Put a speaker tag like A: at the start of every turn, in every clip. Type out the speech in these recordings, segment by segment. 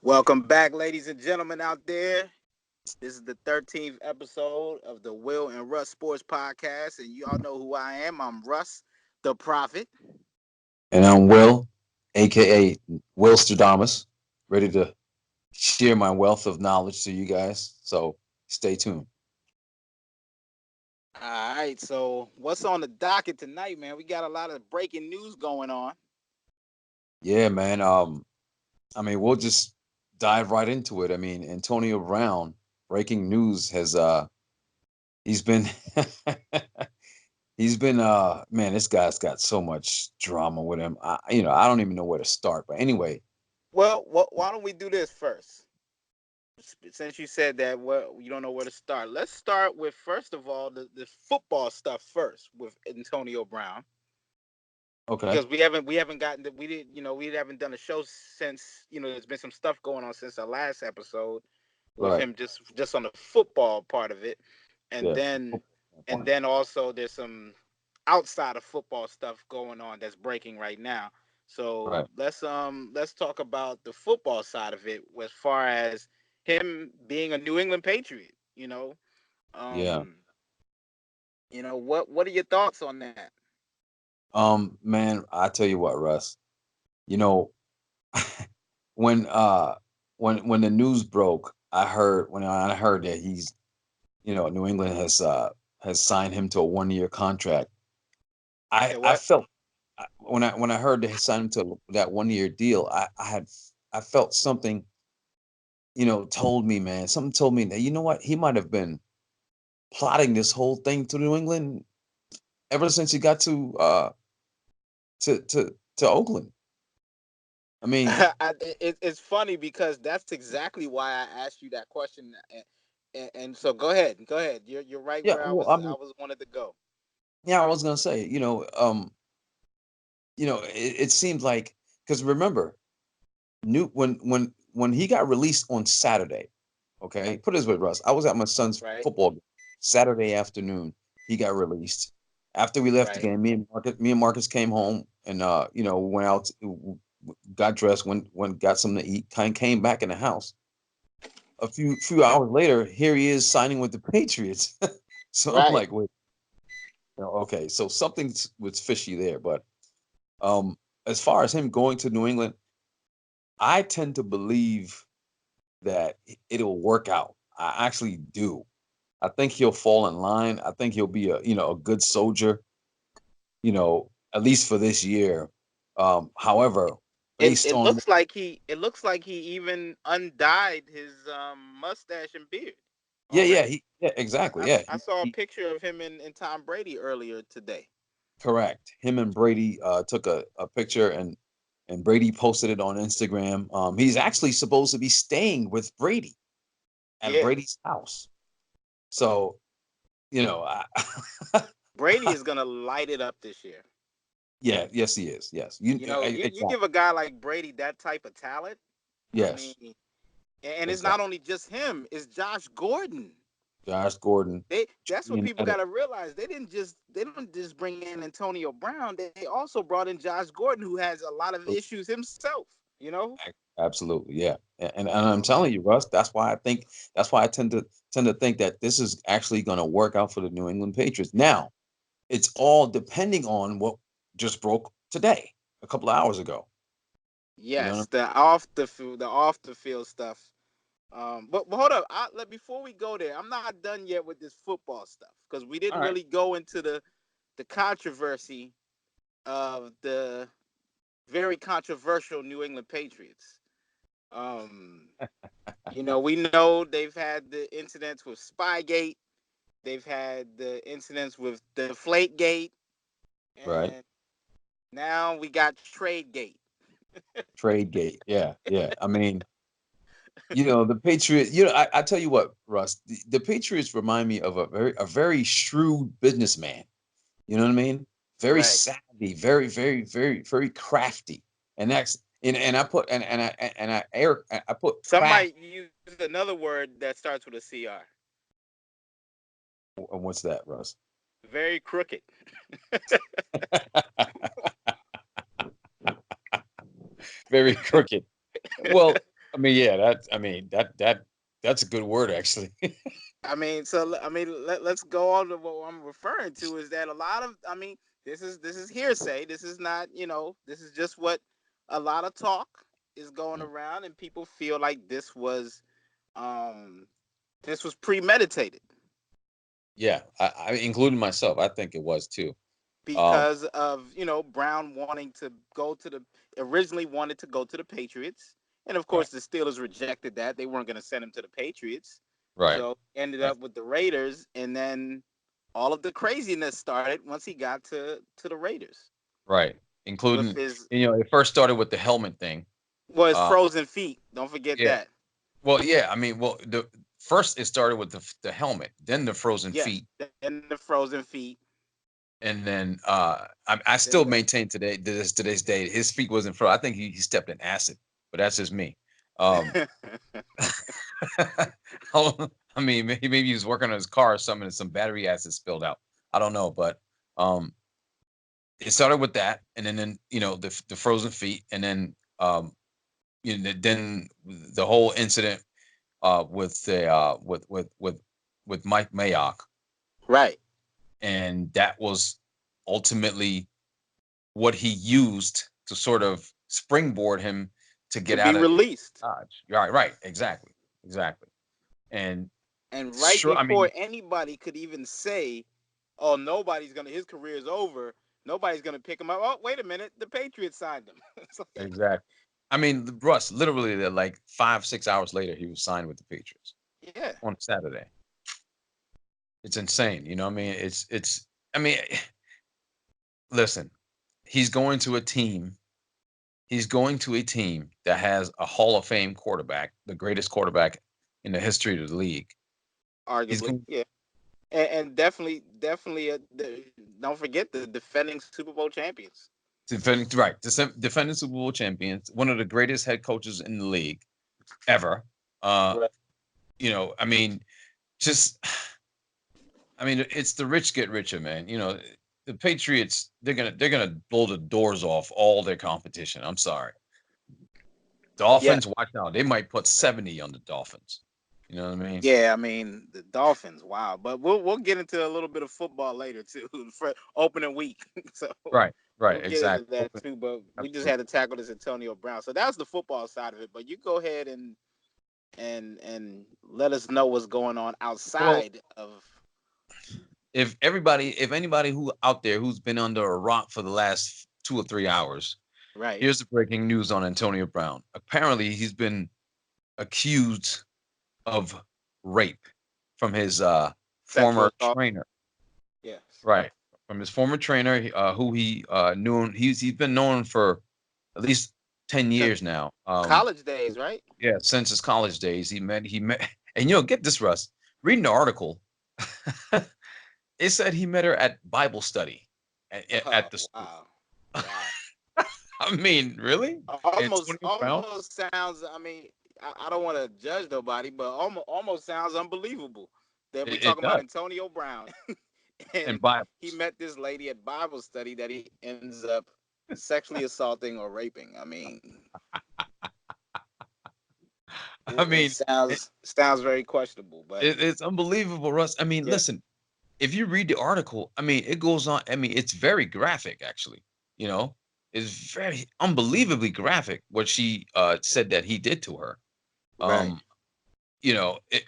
A: Welcome back, ladies and gentlemen out there. This is the 13th episode of the Will and Russ Sports Podcast, and y'all know who I am. I'm Russ, the Prophet.
B: And I'm Will, aka Will Stradamus, ready to share my wealth of knowledge to you guys. So stay tuned.
A: All right, so what's on the docket tonight, man? We got a lot of breaking news going on.
B: Yeah, man. We'll just dive right into it. I mean, Antonio Brown, breaking news has he's been he's been man, this guy's got so much drama with him. I don't even know where to start. But anyway,
A: Well, why don't we do this first? Since you said that, well, you don't know where to start. Let's start with first of all the football stuff first with Antonio Brown.
B: okay,
A: Because we haven't gotten we did we haven't done a show since there's been some stuff going on since our last episode with
B: right,
A: him just on the football part of it, and
B: yeah,
A: then and
B: point.
A: then also there's some outside of football stuff going on that's breaking right now. So
B: Right,
A: let's talk about the football side of it as far as him being a New England Patriot.
B: yeah.
A: Um, what are your thoughts on that?
B: Man, I tell you what, Russ. You know, when when the news broke, I heard that New England has signed him to a 1 year contract.
A: Say
B: I
A: what?
B: felt when I heard they signed him to that 1 year deal, I felt something, told me, man, something told me that, you know what, he might have been plotting this whole thing to New England ever since he got to Oakland. I mean,
A: It's funny because that's exactly why I asked you that question, and so go ahead. You're right
B: yeah,
A: where I
B: well,
A: was I was wanted to go.
B: yeah, I was gonna say, it seemed like, because remember, new when he got released on Saturday. Okay, put it this way, Russ. I was at my son's
A: Right,
B: football game Saturday afternoon. He got released. After we left the
A: right.
B: game, me and Marcus came home and went out, got dressed, went got something to eat, kind came back in the house. A few hours later, here he is signing with the Patriots. So I'm
A: Right.
B: like, wait, okay, so something was fishy there. But um, as far as him going to New England, I tend to believe that it'll work out. I actually do. I think he'll fall in line. I think he'll be a good soldier, at least for this year. However,
A: It
B: based
A: it
B: on
A: looks like he even undyed his mustache and beard
B: yeah, yeah,
A: already.
B: yeah,
A: I,
B: exactly.
A: I,
B: Yeah,
A: I saw a picture of him and Tom Brady earlier today.
B: correct. Him and Brady took a picture and Brady posted it on Instagram. He's actually supposed to be staying with Brady at
A: Yeah,
B: Brady's house. So, you know, I,
A: Brady is gonna light it up this year.
B: yeah, yes, he is. Yes,
A: You
B: exactly.
A: give a guy like Brady that type of talent. I mean,
B: Yes,
A: and it's not
B: exactly.
A: only just him; it's Josh Gordon.
B: Josh Gordon,
A: That's what
B: Julian
A: people got
B: Edelman.
A: to realize. They don't just bring in Antonio Brown. They also brought in Josh Gordon, who has a lot of issues himself. You know.
B: Absolutely, yeah. And I'm telling you, Russ, that's why I tend to think that this is actually going to work out for the New England Patriots. Now, it's all depending on what just broke today, a couple of hours ago. You know what
A: Yes, the off the field stuff. But hold up. Before we go there, I'm not done yet with this football stuff because we
B: All
A: didn't
B: right.
A: really go into the controversy of the very controversial New England Patriots. Um, we know they've had the incidents with Spygate. They've had the incidents with Deflategate,
B: Right.
A: and now we got TradeGate.
B: Trade gate. Yeah, yeah. I mean, the Patriots, I tell you what, Russ, the Patriots remind me of a very shrewd businessman. You know what I mean? Very
A: Right.
B: savvy, very, very, very, very crafty. And that's and I put and I put
A: Some
B: craft.
A: might use another word that starts with a CR.
B: What's that, Russ?
A: Very crooked.
B: Very crooked. Well, I mean, yeah, that's a good word actually.
A: I mean, let's go on to what I'm referring to is that a lot of, I mean, this is hearsay. This is not, this is just what a lot of talk is going
B: Mm.
A: around, and people feel like um this was premeditated
B: Yeah, I including myself. I think it was too. Um,
A: because of Brown wanting to go to the originally wanted to go to the Patriots, and of
B: right,
A: course the Steelers rejected that. They weren't going to send him to the Patriots,
B: right,
A: so ended
B: right,
A: up with the Raiders, and then all of the craziness started once he got to the Raiders
B: right.
A: with
B: Including,
A: his
B: it first started with the helmet thing.
A: his
B: Uh,
A: frozen feet. Don't forget
B: yeah.
A: that.
B: Well, yeah. I mean, well, the first it started with the helmet, then the frozen
A: Yes,
B: feet,
A: then the frozen feet.
B: and then I still
A: Then the
B: maintain today this to this day his feet wasn't frozen. I think he stepped in acid, but that's just me. Um, I mean, maybe he was working on his car or something, and some battery acid spilled out. I don't know, but um, it started with that, and then the frozen feet, and then then the whole incident with the with Mike Mayock,
A: right
B: and that was ultimately what he used to sort of springboard him to
A: to
B: get
A: be
B: out of
A: released.
B: Dodge. Right, right, exactly, exactly. And
A: And right
B: sure, I
A: before
B: mean,
A: anybody could even say, "Oh, his career is over. Nobody's gonna pick him up." Oh, wait a minute, the Patriots signed him. It's like,
B: exactly. I mean, Russ, literally, like 5, 6 hours later, he was signed with the Patriots
A: yeah,
B: on Saturday. It's insane. You know what I mean? I mean, listen, he's going to a team. He's going to a team that has a Hall of Fame quarterback, the greatest quarterback in the history of the league. He's
A: arguably,
B: going
A: yeah, and definitely, don't forget the defending Super Bowl champions.
B: defending Super Bowl champions, one of the greatest head coaches in the league ever. Uh,
A: Right.
B: I mean, just I mean, it's the rich get richer, man. The Patriots, they're gonna blow the doors off all their competition. I'm sorry.
A: Yeah,
B: Dolphins, watch out. They might put 70 on the Dolphins. You know what I mean?
A: yeah. I mean, the Dolphins. Wow, but we'll get into a little bit of football later too for opening week. So
B: Right, right,
A: we'll get into
B: exactly.
A: that
B: Open,
A: too. But we just
B: absolutely.
A: had to tackle this Antonio Brown. So that's the football side of it. But you go ahead and let us know what's going on
B: Well,
A: outside of
B: if anybody who out there who's been under a rock for the last 2 or 3 hours,
A: right
B: here's the breaking news on Antonio Brown. Apparently, he's been accused of rape from his
A: sexual
B: former
A: assault.
B: trainer.
A: Yes,
B: Right. From his former trainer, who he knew. He's been known for at least 10
A: since
B: years now.
A: college days, right?
B: Yeah, since his college days, he met, and get this, Russ. Reading the article, it said he met her at Bible study at the
A: Oh
B: school.
A: wow, wow.
B: I mean, really?
A: Almost
B: Antonio Brown?
A: almost sounds. I mean, I don't want to judge nobody, but almost sounds unbelievable that we
B: It
A: talking about
B: does.
A: Antonio Brown
B: And
A: and he
B: Bibles.
A: met this lady at Bible study that he ends up sexually assaulting or raping. I mean,
B: I
A: it
B: mean, it,
A: sounds very questionable, but
B: it's unbelievable, Russ. I mean,
A: yeah,
B: listen, if you read the article, I mean, it goes on. I mean, it's very graphic, actually. You know, it's very unbelievably graphic what she said that he did to her.
A: right.
B: Um,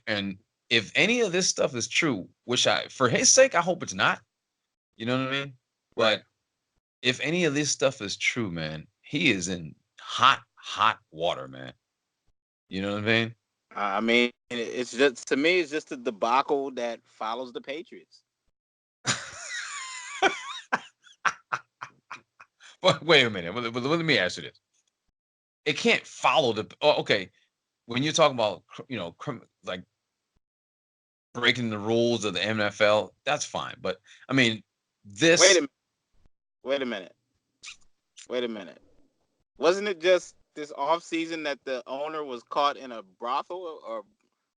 B: and if any of this stuff is true, which for his sake, I hope it's not. You know what I mean?
A: Right.
B: But if any of this stuff is true, man, he is in hot, hot water, man. You know what I mean?
A: I mean, it's just to me, it's just a debacle that follows the Patriots.
B: But wait a minute. Let me ask you this. It can't follow the. Oh, okay. When you're talking about, like breaking the rules of the NFL, that's fine. But I mean,
A: Wait a
B: this,
A: minute. Wait a minute. Wait a minute. Wasn't it just this off season that the owner was caught in a brothel or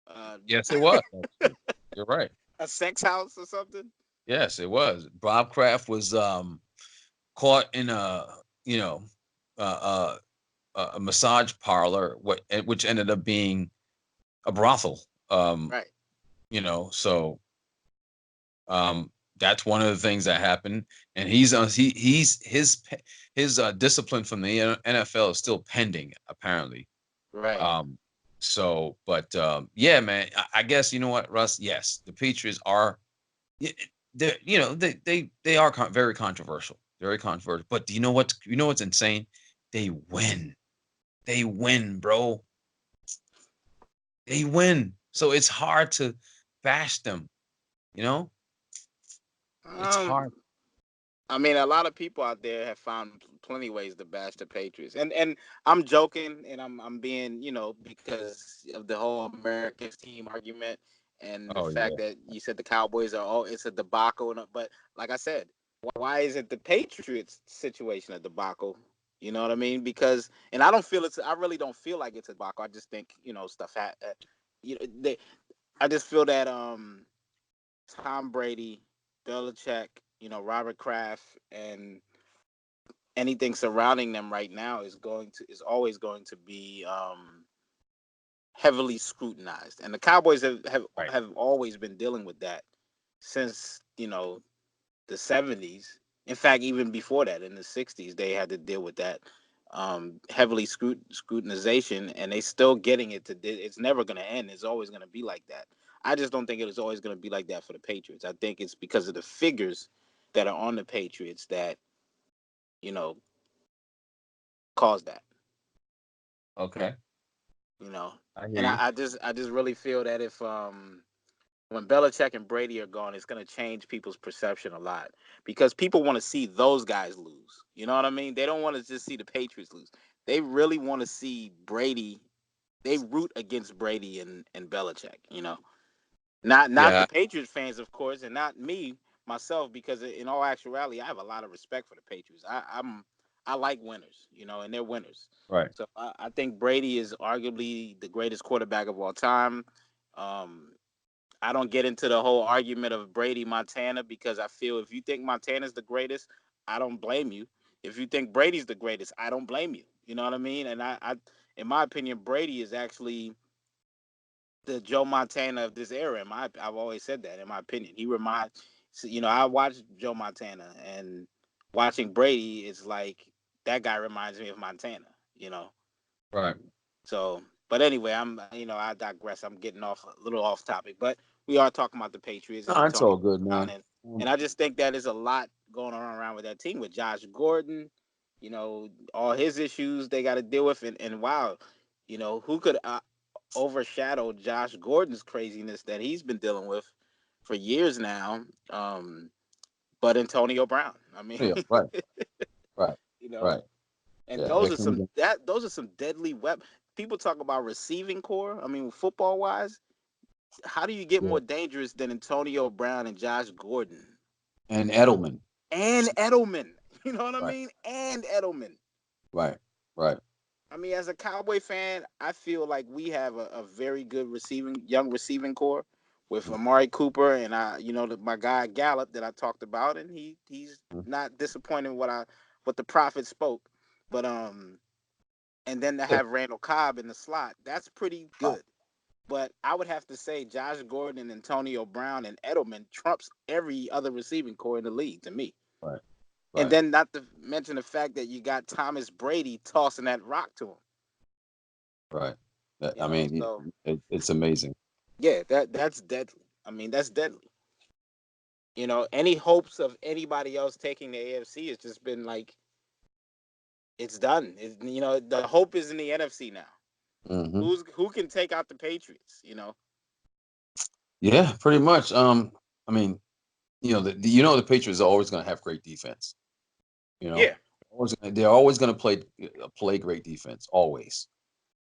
A: uh,
B: yes, it was. Actually. You're right.
A: a sex house or something?
B: Yes, it was. Bob Kraft was caught in a, you know, uh, uh, a massage parlor, which ended up being a brothel. Um,
A: Right.
B: so that's one of the things that happened, and he's his discipline from the NFL is still pending apparently.
A: Right.
B: Um, but yeah, man, I guess you know what, Russ. Yes, the Patriots are they they are very controversial, very controversial. But do you know what's insane? They win. They win, bro. They win. So it's hard to bash them. You know, it's
A: Um,
B: hard.
A: I mean, a lot of people out there have found plenty ways to bash the Patriots, and I'm joking, and I'm being, because of the whole America's team argument, and the
B: Oh
A: fact
B: yeah,
A: that you said the Cowboys are, oh, it's a debacle, but like I said, why isn't the Patriots situation a debacle? You know what I mean? Because, and I really don't feel like it's a debacle. I just think, stuff you know, they, I just feel that Tom Brady, Belichick, Robert Kraft, and anything surrounding them right now is always going to be heavily scrutinized. And the Cowboys
B: right,
A: have always been dealing with that since, the 70s. In fact, even before that, in the 60s, they had to deal with that heavily scrutinization, and they still getting it it's never going to end. It's always going to be like that. I just don't think it is always going to be like that for the Patriots. I think it's because of the figures that are on the Patriots that, you know, caused that,
B: okay,
A: you know.
B: I hear
A: And
B: you.
A: I just really feel that if when Belichick and Brady are gone, it's going to change people's perception a lot because people want to see those guys lose. You know what I mean? They don't want to just see the Patriots lose. They really want to see Brady. They root against Brady and Belichick. Not the
B: Yeah,
A: Patriots fans, of course, and not me myself, because in all actuality, I have a lot of respect for the Patriots. I like winners, and they're winners.
B: right.
A: So I think Brady is arguably the greatest quarterback of all time. Um, I don't get into the whole argument of Brady Montana because I feel if you think Montana's the greatest, I don't blame you. If you think Brady's the greatest, I don't blame you. You know what I mean? And in my opinion, Brady is actually the Joe Montana of this era. I've always said that. In my opinion, he reminds. I watched Joe Montana, and watching Brady is like that guy reminds me of Montana. You know,
B: Right.
A: so, but anyway, I digress. I'm getting off a little off topic, but we are talking about the Patriots
B: No,
A: and
B: it's
A: Tony
B: all good,
A: Brown,
B: man.
A: and I just think that is a lot going on around with that team with Josh Gordon. All his issues they got to deal with, and wow, who could overshadow Josh Gordon's craziness that he's been dealing with for years now? But Antonio Brown. I mean,
B: Yeah, right, right,
A: you know,
B: right.
A: and
B: Yeah, that comes.
A: those are some deadly weapons. People talk about receiving core. I mean, football wise, how do you get
B: Yeah,
A: more dangerous than Antonio Brown and Josh Gordon
B: and Edelman.
A: and Edelman? You know what I
B: Right,
A: mean? And Edelman.
B: right, right.
A: I mean, as a Cowboy fan, I feel like we have a very good young receiving core with Amari Cooper and my guy Gallup that I talked about, and he's
B: Mhm.
A: not disappointing what the prophet spoke, but and then to
B: Yeah,
A: have Randall Cobb in the slot, that's pretty
B: right,
A: good. But I would have to say Josh Gordon and Antonio Brown and Edelman trumps every other receiving core in the league to me.
B: right,
A: And
B: right,
A: then not to mention the fact that you got Thomas Brady tossing that rock to him.
B: right. I mean,
A: So
B: it's amazing.
A: yeah, that's deadly. I mean, that's deadly. Any hopes of anybody else taking the AFC has just been like it's done. The hope is in the NFC now.
B: Hmm.
A: Who can take out the Patriots?
B: Yeah, pretty much. I mean, the Patriots are always going to have great defense. You know,
A: Yeah,
B: they're always going to play great defense. Always,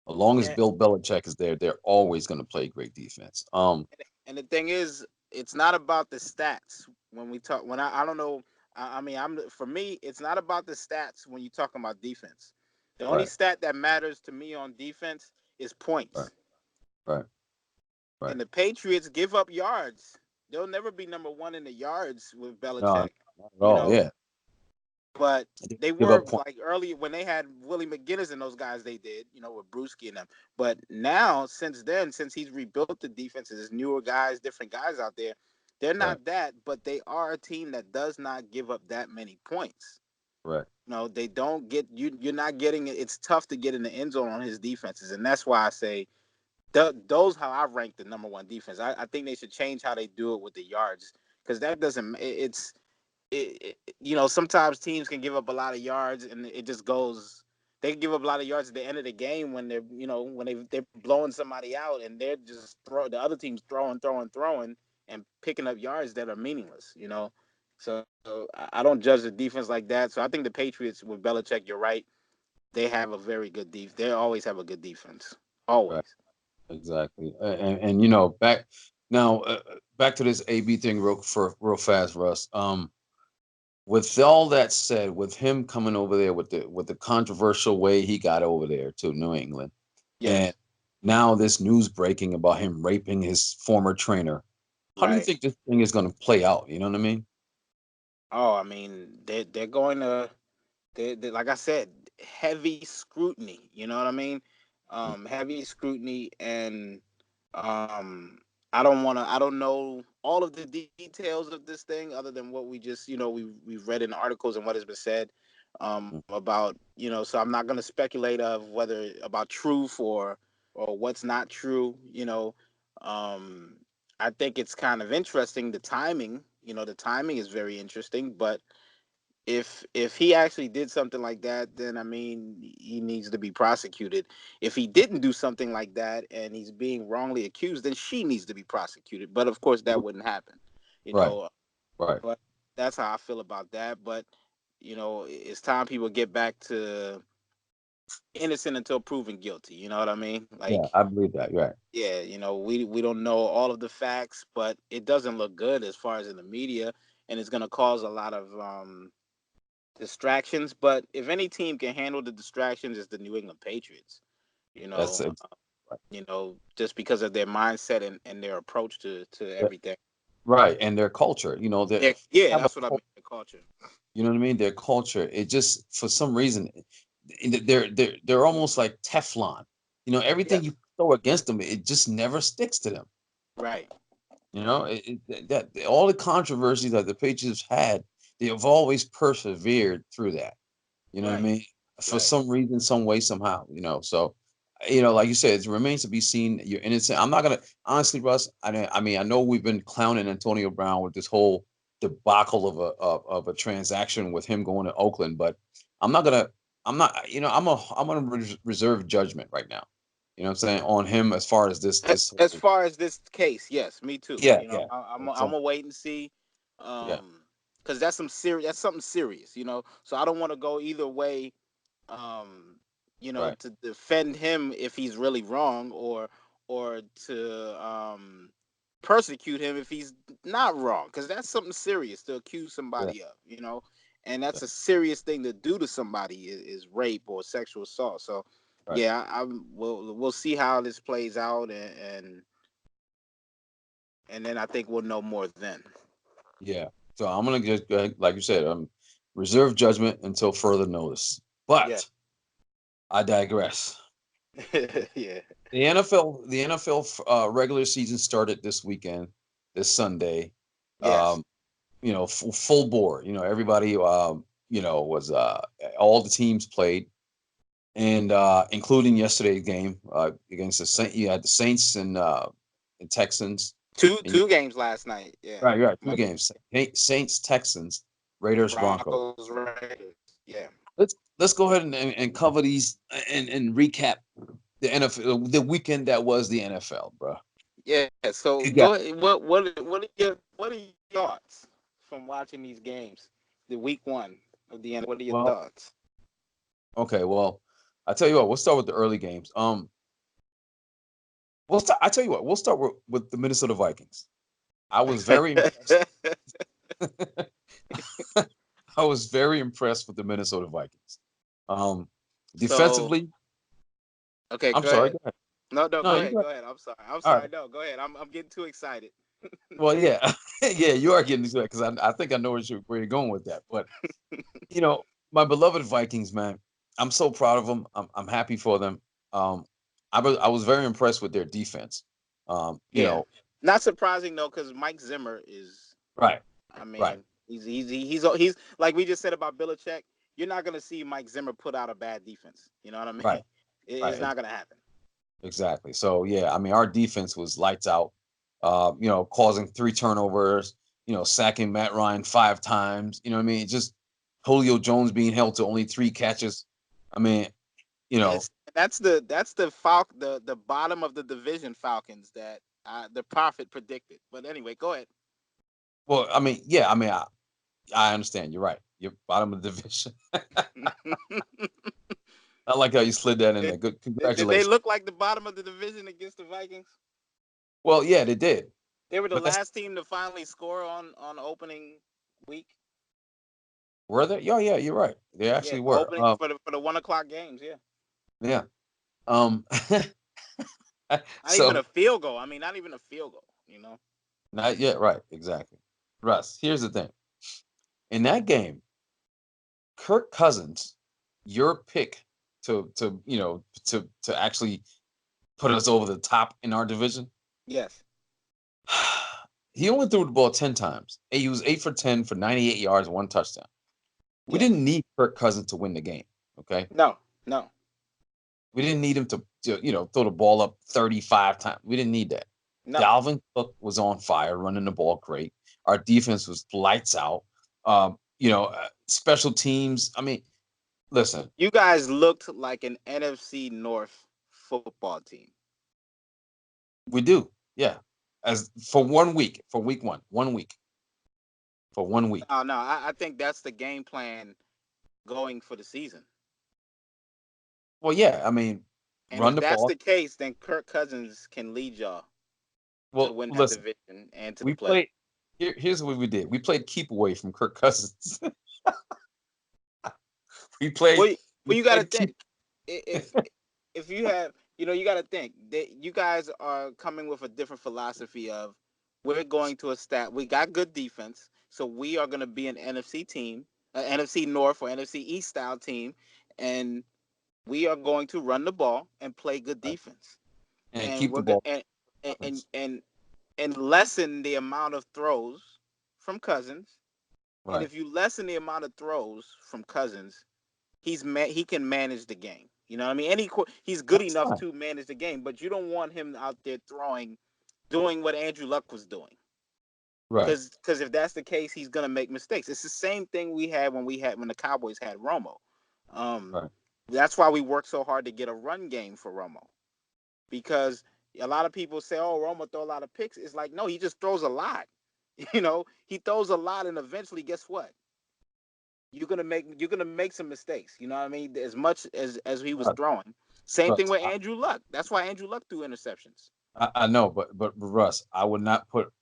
B: as long as
A: and
B: Bill Belichick is there, they're always going to play great defense.
A: and the thing is, it's not about the stats when we talk. When I don't know. I mean, for me, it's not about the stats when you talking about defense. The only
B: Right,
A: stat that matters to me on defense is
B: right,
A: points.
B: right, right.
A: And the Patriots give up yards. They'll never be number one in the yards with
B: No,
A: Belichick.
B: not at
A: You
B: all.
A: know,
B: Yeah,
A: but they
B: Give
A: were
B: up points.
A: like early when they had Willie McGinnis and those guys. They did, with Brewski and them. But now, since then, since he's rebuilt the defenses, there's newer guys, different guys out there. They're
B: Right,
A: not that, but they are a team that does not give up that many points.
B: right,
A: They don't get you. You're not getting it. It's tough to get in the end zone on his defenses, and that's why I say those how I rank the number one defense. I think they should change how they do it with the yards because that doesn't. Sometimes teams can give up a lot of yards and it just goes. They can give up a lot of yards at the end of the game when they're blowing somebody out and they're just the other team's throwing and picking up yards that are meaningless. So I don't judge the defense like that. So I think the Patriots with Belichick, you're right. They have a very good defense. They always have a good defense.
B: right.
A: Always.
B: Exactly. And back to this AB thing real fast, Russ. With all that said, with him coming over there with the controversial way he got over there to New England, and
A: Yes.
B: now this news breaking about him raping his former trainer, how do you
A: Right.
B: think this thing is going to play out? You know what I mean?
A: Oh, I mean, they're going to they like I said, heavy scrutiny. You know what I mean? Heavy scrutiny, and um, I don't know all of the details of this thing other than what we just we've read in articles and what has been said about So I'm not going to speculate of whether about truth or what's not true. Um, I think it's kind of interesting the timing. The timing is very interesting, but if he actually did something like that, then I mean he needs to be prosecuted. If he didn't do something like that and he's being wrongly accused, then she needs to be prosecuted. But of course that wouldn't happen, you
B: Right,
A: know.
B: right.
A: But that's how I feel about that. But it's time people get back to innocent until proven guilty. You know what I mean?
B: Yeah,
A: Like,
B: I believe that. Right.
A: yeah, we don't know all of the facts, but it doesn't look good as far as in the media, and it's going to cause a lot of distractions. But if any team can handle the distractions, it's the New England Patriots. You
B: That's
A: know,
B: it. Right.
A: just because of their mindset and their approach to everything.
B: Right, and their culture. They
A: Yeah,
B: have a
A: that's what I mean. The culture.
B: You know what I mean? Their culture, it just for some reason, they're almost like Teflon.
A: Yeah,
B: Everything you throw against them, it just never sticks to them.
A: right,
B: All the controversies that the Patriots had, they have always persevered through that. You know what I
A: right,
B: mean? For
A: right.
B: some reason, some way, somehow. So, like you said, it remains to be seen. You're innocent. I'm not gonna honestly, Russ. I know we've been clowning Antonio Brown with this whole debacle of a transaction with him going to Oakland, but I'm not gonna. I'm not. I'm gonna reserve judgment right now. You know what I'm saying on him as far as this
A: As
B: whole.
A: far as this case, yes, me too.
B: Yeah, yeah.
A: I'm
B: So
A: gonna wait and see,
B: yeah,
A: because that's something serious. So I don't want to go either way. um
B: right,
A: to defend him if he's really wrong, or to persecute him if he's not wrong, because that's something serious to accuse
B: yeah,
A: somebody of, and that's
B: yeah,
A: a serious thing to do to somebody is rape or sexual assault. So
B: right,
A: yeah, we'll see how this plays out, and then I think we'll know more then.
B: yeah. So I'm gonna just go ahead, like you said, reserve judgment until further notice.
A: Yeah.
B: But I digress.
A: Yeah.
B: The NFL regular season started this weekend, this Sunday.
A: Yes.
B: Um, full board. Everybody. Was all the teams played, and including yesterday's game against the Saint. You had the Saints and Texans.
A: two
B: And you,
A: two games last night. Yeah.
B: right, two
A: Monday.
B: games: Saints, Texans, Raiders, Broncos.
A: Broncos, Raiders. Yeah.
B: Let's go ahead and cover these and recap the NFL, the weekend that was the NFL, bro.
A: Yeah. So
B: You got
A: go ahead. What are your thoughts from watching these games? The week one of the end. What are your
B: well,
A: thoughts?
B: okay, well, I tell you what, we'll start with the early games. I tell you what, we'll start with the Minnesota Vikings. I was very impressed. I was very impressed with the Minnesota Vikings. Um,
A: So
B: defensively,
A: okay,
B: I'm
A: go
B: sorry.
A: ahead.
B: Go ahead.
A: No,
B: No,
A: go
B: you
A: ahead.
B: go
A: Go
B: ahead.
A: ahead. I'm sorry. I'm
B: All right.
A: sorry. No, go ahead. I'm getting too excited.
B: Well, yeah, yeah, you are getting into that because I think I know where you're going with that. But my beloved Vikings, man, I'm so proud of them. I'm happy for them. Um, I was very impressed with their defense. You
A: Yeah,
B: know,
A: not surprising though, because Mike Zimmer is.
B: right,
A: I
B: right,
A: mean, he's like we just said about Belichick. You're not gonna see Mike Zimmer put out a bad defense. You know what I mean?
B: right,
A: It's
B: right.
A: not gonna happen.
B: Exactly. So yeah, I mean, our defense was lights out. Causing 3 turnovers. Sacking Matt Ryan 5 times. You know what I mean? Just Julio Jones being held to only 3 catches. I mean, you know,
A: Yes, that's the the bottom of the division Falcons that the prophet predicted. But anyway, go ahead.
B: well, I mean, yeah, I mean, I understand. You're right. You're bottom of the division. I like how you slid that in
A: did,
B: there. Good,
A: did they
B: congratulations.
A: look like the bottom of the division against the Vikings?
B: Well, yeah, they did,
A: They were the
B: but that's
A: last team to finally score on opening week.
B: were they? Yeah, yeah, you're right. They
A: Yeah,
B: actually
A: for
B: were.
A: opening for the 1 o'clock games. Yeah,
B: Yeah. Um.
A: not even
B: so
A: a field goal. I mean, not even a field goal.
B: not yet. Right. Exactly. Russ, here's the thing. In that game, Kirk Cousins, your pick to actually put us over the top in our division.
A: Yes.
B: He only threw the ball 10 times. He was 8 for 10 for 98 yards, 1 touchdown. We
A: Yes.
B: didn't need Kirk Cousins to win the game. Okay.
A: No. No.
B: We didn't need him to throw the ball up 35 times. We didn't need that.
A: No.
B: Dalvin Cook was on fire, running the ball great. Our defense was lights out. Special teams. I mean, listen,
A: You guys looked like an NFC North football team.
B: we do. Yeah. As for 1 week, for week 1 week, for 1 week.
A: No, no. I think that's the game plan going for the season.
B: Well, yeah. I mean,
A: And
B: run
A: if
B: the
A: that's
B: ball.
A: the case, then Kirk Cousins can lead y'all to
B: Well,
A: win that
B: listen,
A: division and to the
B: we
A: playoffs.
B: played. Here's what we did. We played keep away from Kirk Cousins. we played.
A: Well,
B: We
A: well, you got to
B: played keep.
A: think if you have, you got to think that you guys are coming with a different philosophy of we're going to a stat. We got good defense, so we are going to be an NFC team, an NFC North or NFC East style team, and we are going to run the ball and play good
B: Right,
A: defense,
B: and
A: and
B: keep the
A: we're going
B: ball.
A: and and
B: Offense.
A: and and lessen the amount of throws from Cousins. And
B: Right.
A: if you lessen the amount of throws from Cousins, he can manage the game. You know what I mean? He's good
B: That's
A: enough
B: fine.
A: to manage the game, but you don't want him out there doing what Andrew Luck was doing.
B: Right.
A: Because if that's the case, he's gonna make mistakes. It's the same thing we had when the Cowboys had Romo. Um,
B: Right.
A: that's why we worked so hard to get a run game for Romo because a lot of people say, "Oh, Romo throw a lot of picks." It's like no, he just throws a lot. He throws a lot, and eventually, guess what? You're gonna make some mistakes. You know what I mean? As much as he was
B: Right.
A: throwing. Same thing
B: Russ,
A: with Andrew Luck. That's why Andrew Luck threw interceptions.
B: I know, but Russ, I would not put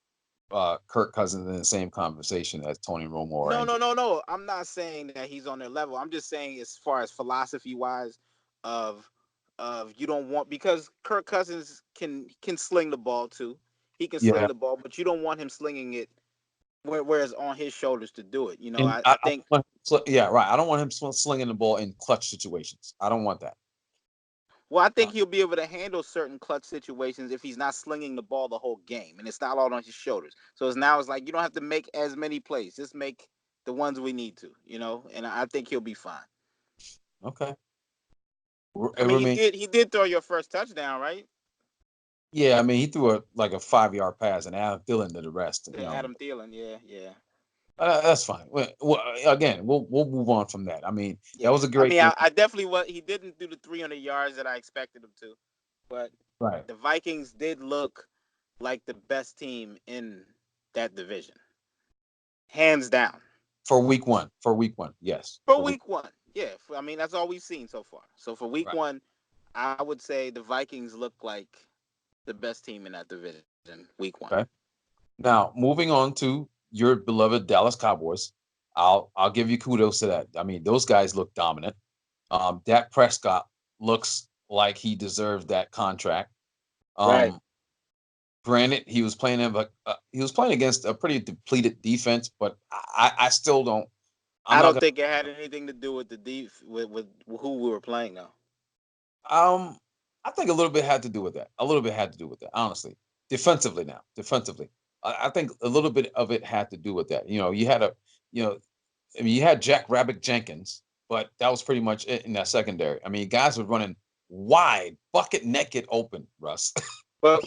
B: Kirk Cousins in the same conversation as Tony Romo or
A: No, no,
B: Andrew.
A: no, no. I'm not saying that he's on their level. I'm just saying as far as philosophy wise, of you don't want because Kirk Cousins can sling the ball too. He can sling
B: Yeah,
A: the ball, but you don't want him slinging it where it's on his shoulders to do it.
B: and
A: I
B: I
A: think.
B: don't want yeah, right. I don't want him slinging the ball in clutch situations. I don't want that.
A: Well, I
B: Uh,
A: think he'll be able to handle certain clutch situations if he's not slinging the ball the whole game and it's not all on his shoulders. So it's like you don't have to make as many plays; just make the ones we need to, And I think he'll be fine.
B: okay.
A: I
B: It
A: mean, he
B: remains.
A: did he did throw your first touchdown, right?
B: Yeah, I mean, he threw a 5 yard pass, and Adam Thielen did the rest.
A: To Adam Thielen, yeah, yeah,
B: That's fine. Again, we'll move on from that. I mean, that
A: yeah.
B: was a
A: I
B: great
A: mean,
B: game.
A: I definitely he didn't do the 300 yards that I expected him to, but
B: Right.
A: the Vikings did look like the best team in that division, hands down.
B: For week one. For week one. Yes.
A: For
B: For week.
A: week one, yeah. I mean, that's all we've seen so far. So for week
B: Right.
A: one, I would say the Vikings look like the best team in that division. Week one.
B: Okay. Now, moving on to your beloved Dallas Cowboys. I'll give you kudos to that. I mean, those guys look dominant. Dak Prescott looks like he deserves that contract.
A: Right.
B: Um, Granted, he was playing against a pretty depleted defense, but I still don't. I'm
A: I
B: not
A: don't
B: gonna.
A: think it had anything to do with with who we were playing though.
B: Um, I think a little bit had to do with that. A little bit had to do with that. Honestly, defensively now, defensively, I think a little bit of it had to do with that. You had you know, I mean, you had Jack Rabbit Jenkins, but that was pretty much it in that secondary. I mean, guys were running wide, bucket naked open, Russ.
A: But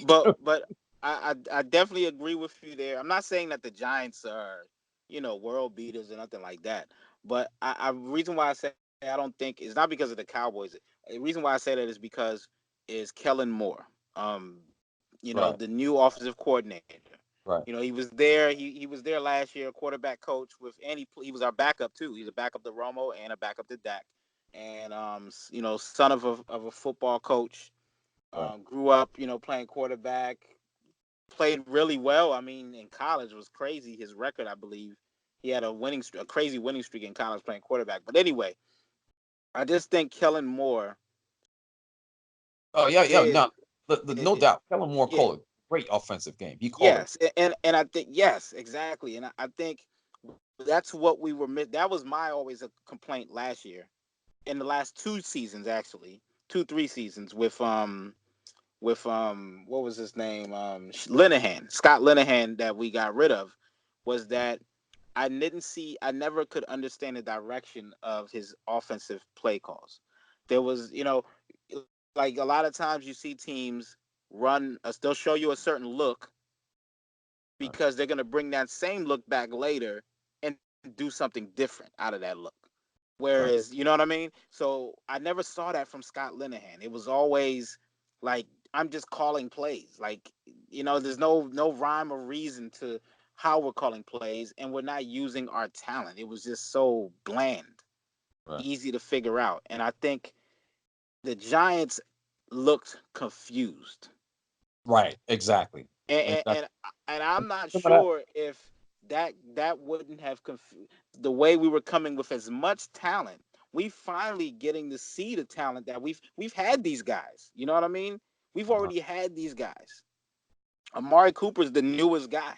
A: I definitely agree with you there. I'm not saying that the Giants are, world beaters or nothing like that. But I reason why I say I don't think it's not because of the Cowboys. The reason why I say that is because is Kellen Moore. The
B: Right,
A: new offensive coordinator.
B: right,
A: He was there. He was there last year, quarterback coach with, and he was our backup too. He's a backup to Romo and a backup to Dak, and son of a football coach.
B: right.
A: Grew up, playing quarterback. Played really well. I mean, in college was crazy. His record, I believe, he had a crazy winning streak in college playing quarterback. But anyway, I just think Kellen Moore
B: Oh yeah, yeah.
A: is,
B: No, no
A: is
B: doubt. Kellen Moore
A: yeah,
B: called a great offensive game. He called it
A: yes, and I think yes, exactly, and I think that's what we were. That was my always a complaint last year, in the last two seasons actually, 2 3 seasons with what was his name, Linehan, Scott Linehan, that we got rid of, was that I never could understand the direction of his offensive play calls. There was, like a lot of times you see teams they'll show you a certain look
B: right,
A: because they're going to bring that same look back later and do something different out of that look.
B: right,
A: Whereas, you know what I mean? So I never saw that from Scott Linehan. It was always like, I'm just calling plays. Like, there's no rhyme or reason to how we're calling plays, and we're not using our talent. It was just so bland,
B: right,
A: easy to figure out. And I think the Giants looked confused.
B: right. Exactly.
A: and and,
B: Exactly.
A: and and I'm not
B: Remember that?
A: sure if that wouldn't have the way we were coming with as much talent. We finally getting to see the talent that we've had these guys. You know what I mean? We've
B: Uh-huh.
A: already had these guys. Amari Cooper's the newest guy.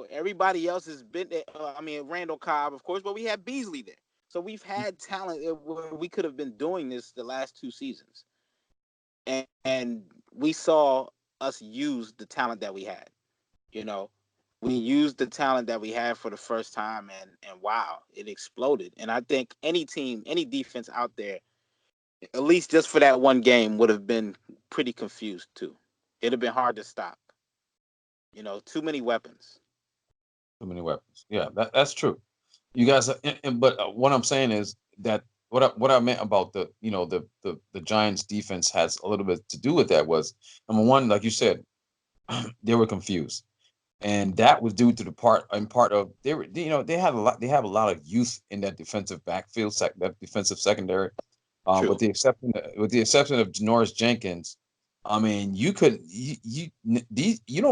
A: Everybody else has been. I mean, Randall Cobb, of course, but we had Beasley there. So we've had talent where we could have been doing this the last 2 seasons, and we saw us use the talent that we had. You know, we used the talent that we had for the first time, and wow, it exploded. And I think any team, any defense out there, at least just for that one game, would have been pretty confused too. It'd have been hard to stop. Too many weapons.
B: Too many weapons. Yeah, that's true. You guys, but what I'm saying is that what I meant about the Giants defense has a little bit to do with that was number one, like you said, they were confused, and that was due to the part of they have a lot of youth in that defensive backfield, that defensive secondary.
A: True.
B: With the exception of Janoris Jenkins, I mean, you don't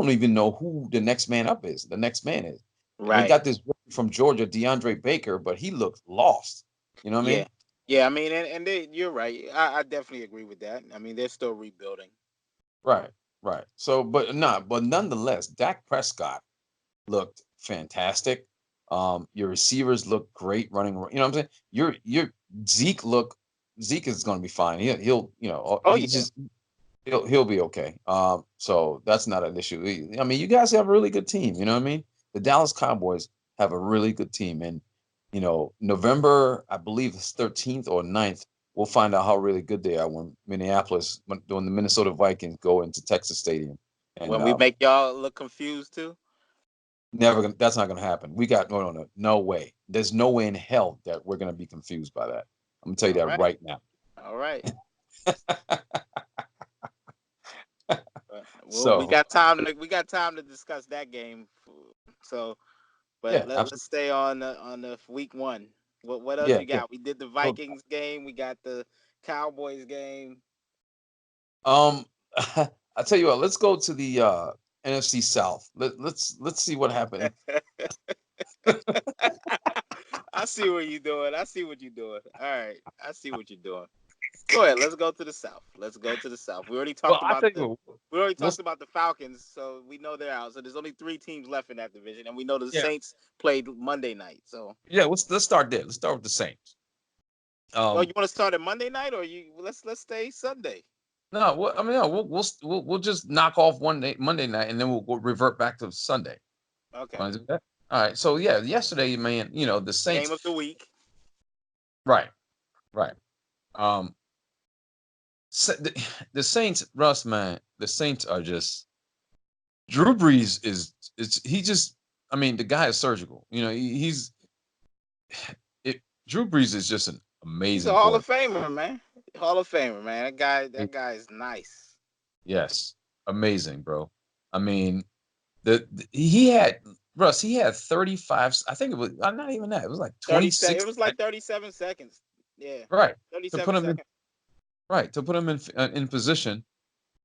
B: even know who the next man up is. The next man is. We
A: Right.
B: got this rookie from Georgia, DeAndre Baker, but he looked lost. You know what I
A: Yeah.
B: mean?
A: Yeah. I mean, you're right. I definitely agree with that. I mean, they're still rebuilding.
B: Right, right. So, but nonetheless, Dak Prescott looked fantastic. Your receivers look great running. You know what I'm saying? Your Zeke look Zeke is going to be fine. He'll
A: Oh
B: he's
A: yeah.
B: just he'll be okay. So that's not an issue. I mean, you guys have a really good team. You know what I mean? The Dallas Cowboys have a really good team, and November, I believe it's 13th or 9th. We'll find out how really good they are when the Minnesota Vikings go into Texas Stadium, and
A: When we make y'all look confused too.
B: that's not gonna happen. We got no way. There's no way in hell that we're gonna be confused by that. I'm gonna tell you
A: All
B: that
A: right.
B: right now.
A: All right. Well, we
B: So
A: got time to discuss that game. So, but
B: yeah,
A: let's
B: absolutely.
A: stay on the week one. What else
B: Yeah,
A: you
B: yeah.
A: got? We did the
B: No,
A: Vikings game. We got the Cowboys game.
B: Um, I tell you what, let's go to the NFC South. Let's see what happened.
A: I see what you're doing. I see what you're doing. All right, I see what you're doing. Go ahead. Let's go to the South. Let's go to the South. We already
B: Well,
A: talked
B: I
A: about
B: think
A: the. We already
B: we'll
A: talked about the Falcons, so we know they're out. So there's only three teams left in that division, and we know the
B: yeah,
A: Saints played Monday night. So,
B: yeah. Let's start there. Let's start with the Saints.
A: well, you
B: Um,
A: want to start at Monday night, or you let's stay Sunday.
B: no, I mean, no, we'll just knock off one day Monday night, and then we'll revert back to Sunday.
A: Okay.
B: Want to do that? All right. So yeah, yesterday, man, the
A: Game
B: Saints.
A: of the week.
B: Right, right. Um, the Saints, Russ, man, the Saints are just Drew Brees is he just. I mean, the guy is surgical. He's it. Drew Brees is just an
A: He's a
B: amazing
A: Hall of
B: quarterback.
A: Famer, man. Hall of Famer, man. That guy is nice.
B: Yes, amazing, bro. I mean, he had Russ. He had 35. I think it was not even that. It was like
A: 37.
B: 26.
A: It was like 37 seconds. Yeah,
B: Right, to
A: 37
B: put him in
A: seconds.
B: right to put him in position.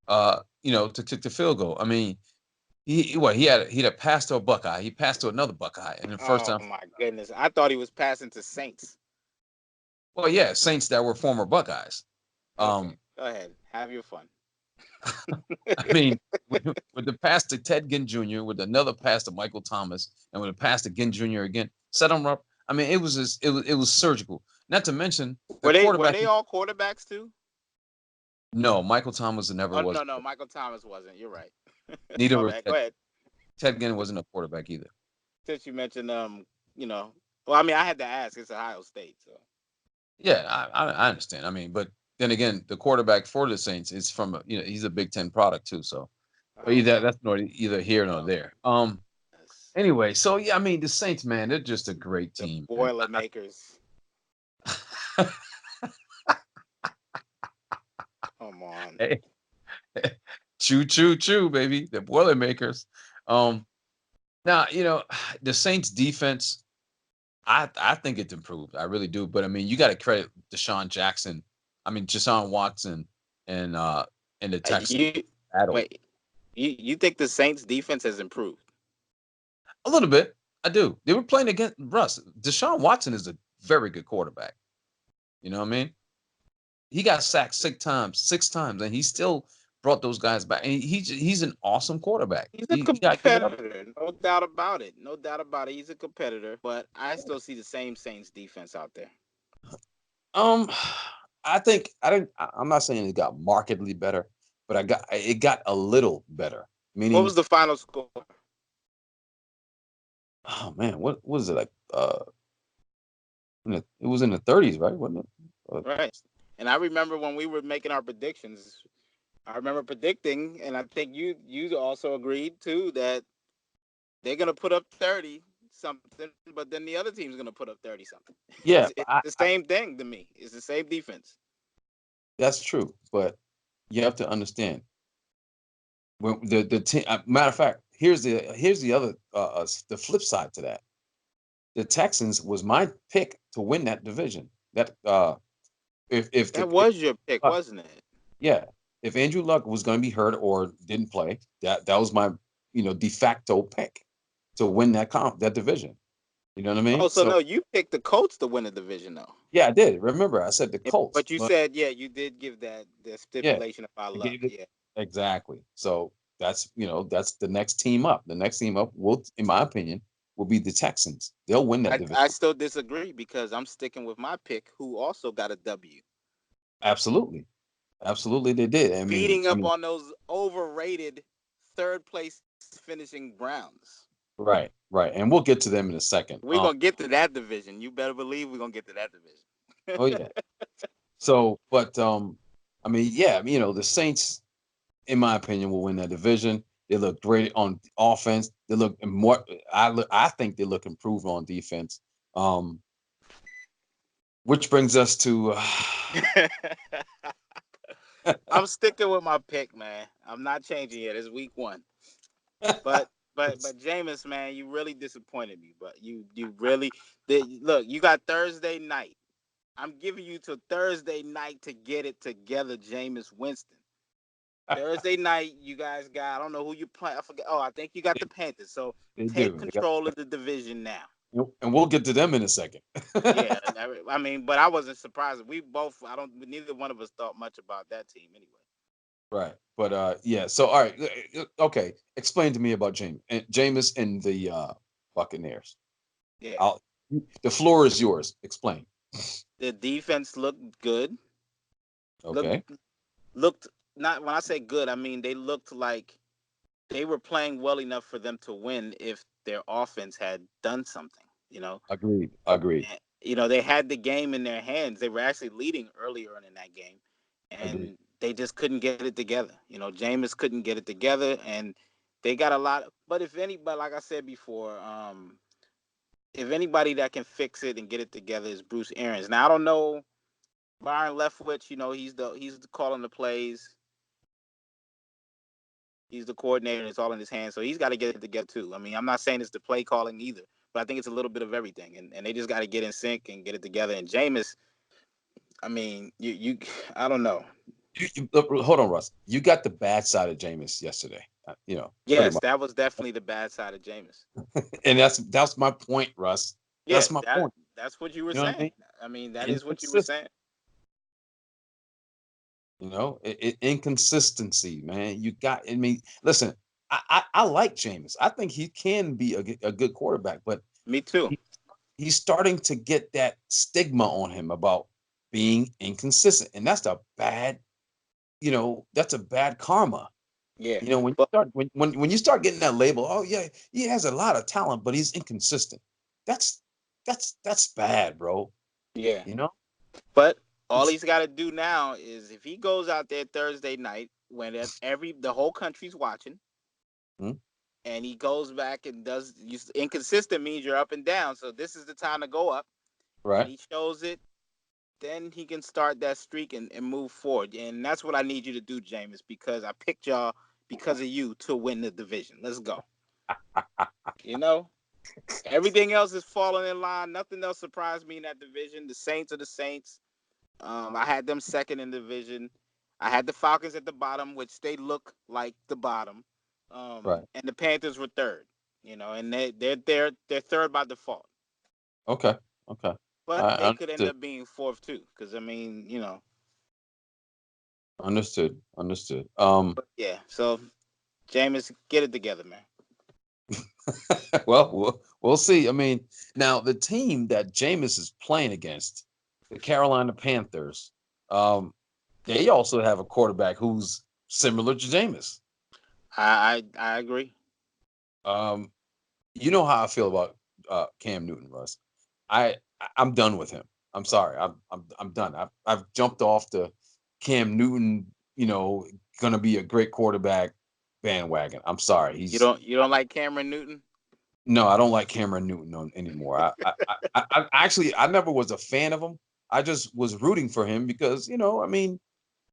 B: To kick the field goal. I mean, he had a pass to a Buckeye. He passed to another Buckeye, and the first
A: Oh
B: time.
A: my goodness! I thought he was passing to Saints.
B: Well, yeah, Saints that were former Buckeyes.
A: Okay,
B: Um,
A: go ahead. Have your fun.
B: I mean, with the pass to Ted Ginn Jr., with another pass to Michael Thomas, and with a pass to Ginn Jr. again, set him up. I mean, it was surgical. Not to mention the
A: Were
B: quarterback.
A: they all quarterbacks too?
B: No, Michael Thomas never
A: Oh
B: was.
A: no, Michael Thomas wasn't. You're right.
B: Neither
A: My
B: was
A: bad. Go
B: Ted.
A: ahead.
B: Ted Ginn wasn't a quarterback either.
A: Since you mentioned you know, well, I mean, I had to ask. It's Ohio State, so
B: Yeah, I understand. I mean, but then again, the quarterback for the Saints is from he's a Big Ten product too. So, but either
A: okay.
B: that's not either here nor
A: Well,
B: there.
A: yes.
B: Anyway, so yeah, I mean, the Saints, man, they're just a great
A: The
B: team, man.
A: Boilermakers. Come on.
B: Hey, choo choo choo, baby, the Boilermakers. Um, Now the Saints defense. I think it's improved. I really do. But I mean, you got to credit Deshaun Jackson. I mean, Deshaun Watson and uh and the Texans
A: You
B: battle
A: wait. You think the Saints defense has improved?
B: a little bit. I do. They were playing against Russ. Deshaun Watson is a very good quarterback. You know what I mean? He got sacked six times, and he still brought those guys back. And he's an awesome quarterback.
A: He's a
B: You got to give it up.
A: competitor, no doubt about it. No doubt about it. He's a competitor, but I still see the same Saints defense out there.
B: Um, I think I didn't. I'm not saying it got markedly better, but it got a little better.
A: What
B: Meaning,
A: was the final score?
B: oh man, what was it like? It was in the 30s, right? Wasn't it?
A: Right. And I remember when we were making our predictions. I remember predicting, and I think you also agreed too that they're gonna put up 30 something, but then the other team's gonna put up 30 something.
B: Yeah,
A: It's the same thing to me. It's the same defense.
B: that's true. But you have to understand when the team. Matter of fact, here's the other the flip side to that. The Texans was my pick to win that division. That if the
A: That was your pick,
B: Luck,
A: wasn't it?
B: yeah, if Andrew Luck was going to be hurt or didn't play, that was my de facto pick to win that division. You know what I
A: Oh,
B: mean?
A: so
B: So
A: no, you picked the Colts to win the division though.
B: yeah, I did. Remember, I said the Colts,
A: But you
B: but
A: said, yeah, you did give that the
B: yeah,
A: stipulation about
B: I
A: luck.
B: gave it
A: Yeah,
B: exactly. So that's the next team up. The next team up will, in my opinion, will be the Texans. They'll win that
A: I
B: division.
A: still disagree because I'm sticking with my pick, who also got a W.
B: Absolutely, absolutely, they did.
A: Beating
B: I
A: up
B: mean,
A: on those overrated third place finishing Browns.
B: right, right, and we'll get to them in a second.
A: We're gonna get to that division. You better believe we're gonna get to that
B: Oh
A: division.
B: yeah. So, but I mean, yeah, the Saints, in my opinion, will win that division. They look great on offense. They look more. I think they look improved on defense. Um, which brings us to
A: I'm sticking with my pick, man. I'm not changing it. It's week one. But Jameis, man, you really disappointed me. But you really did. Look, you got Thursday night. I'm giving you to Thursday night to get it together, Jameis Winston. Thursday night, you guys got. I don't know who you play. I forget. Oh, I think you got the Panthers. So
B: they
A: take
B: do. They got
A: control of the division now.
B: And we'll get to them in a second.
A: Yeah, I mean, but I wasn't surprised. We both, I don't, neither one of us thought much about that team anyway.
B: Right. But yeah. So all right. Okay. Explain to me about Jameis and the Buccaneers.
A: Yeah,
B: I'll the floor is yours. Explain.
A: the defense looked good. Looked
B: Okay.
A: looked not when I say good, I mean they looked like they were playing well enough for them to win if their offense had done something.
B: Agreed. Agreed.
A: They had the game in their hands. They were actually leading earlier in that game,
B: Agreed.
A: and they just couldn't get it together. Jameis couldn't get it together, and they got a lot. But if anybody, like I said before, if anybody that can fix it and get it together is Bruce Arians. Now I don't know Byron Leftwich. He's calling the plays. He's the coordinator. It's all in his hands. So he's got to get it together too. I mean, I'm not saying it's the play calling either, but I think it's a little bit of everything. And they just got to get in sync and get it together. And Jameis, I mean, I don't know.
B: Hold on, Russ. You got the bad side of Jameis yesterday. Pretty
A: Yes,
B: much.
A: that was definitely the bad side of Jameis.
B: And that's my point, Russ.
A: Yeah,
B: That's my
A: that
B: point.
A: that's what you were
B: You know what I
A: saying.
B: mean?
A: I mean, that is what you were
B: Inconsistent.
A: saying.
B: Inconsistency, man. You got. I mean, listen. I like Jameis. I think he can be a good quarterback, but
A: Me too.
B: he, he's starting to get that stigma on him about being inconsistent, and that's a bad karma.
A: Yeah,
B: When you
A: but
B: start when you start getting that label, oh yeah, he has a lot of talent, but he's inconsistent. That's that's bad, bro.
A: yeah,
B: You know?
A: but all
B: It's
A: he's got to do now is if he goes out there Thursday night when the whole country's watching,
B: hmm,
A: and he goes back and does inconsistent means you're up and down. So this is the time to go up, and
B: right.
A: he shows it. Then he can start that streak and move forward. And that's what I need you to do, Jameis, because I picked y'all because of you to win the division. Let's go. You know, everything else is falling in line. Nothing else surprised me in that division. The Saints are the Saints. I had them second in the division. I had the Falcons at the bottom, which they look like the bottom.
B: Right.
A: And the Panthers were third. And they're third by default.
B: Okay. Okay.
A: But
B: I
A: they could end
B: understood.
A: up being fourth too, because I mean,
B: Understood. Understood.
A: But yeah. So Jameis, get it together, man.
B: Well, we'll see. I mean, now the team that Jameis is playing against, the Carolina Panthers, um, they also have a quarterback who's similar to Jameis.
A: I agree.
B: Um, you know how I feel about Cam Newton, Russ. I'm done with him. I'm sorry. I'm done. I've jumped off the Cam Newton. Gonna be a great quarterback bandwagon. I'm sorry.
A: You don't like Cameron Newton?
B: No, I don't like Cameron Newton anymore. I actually I never was a fan of him. I just was rooting for him because I mean,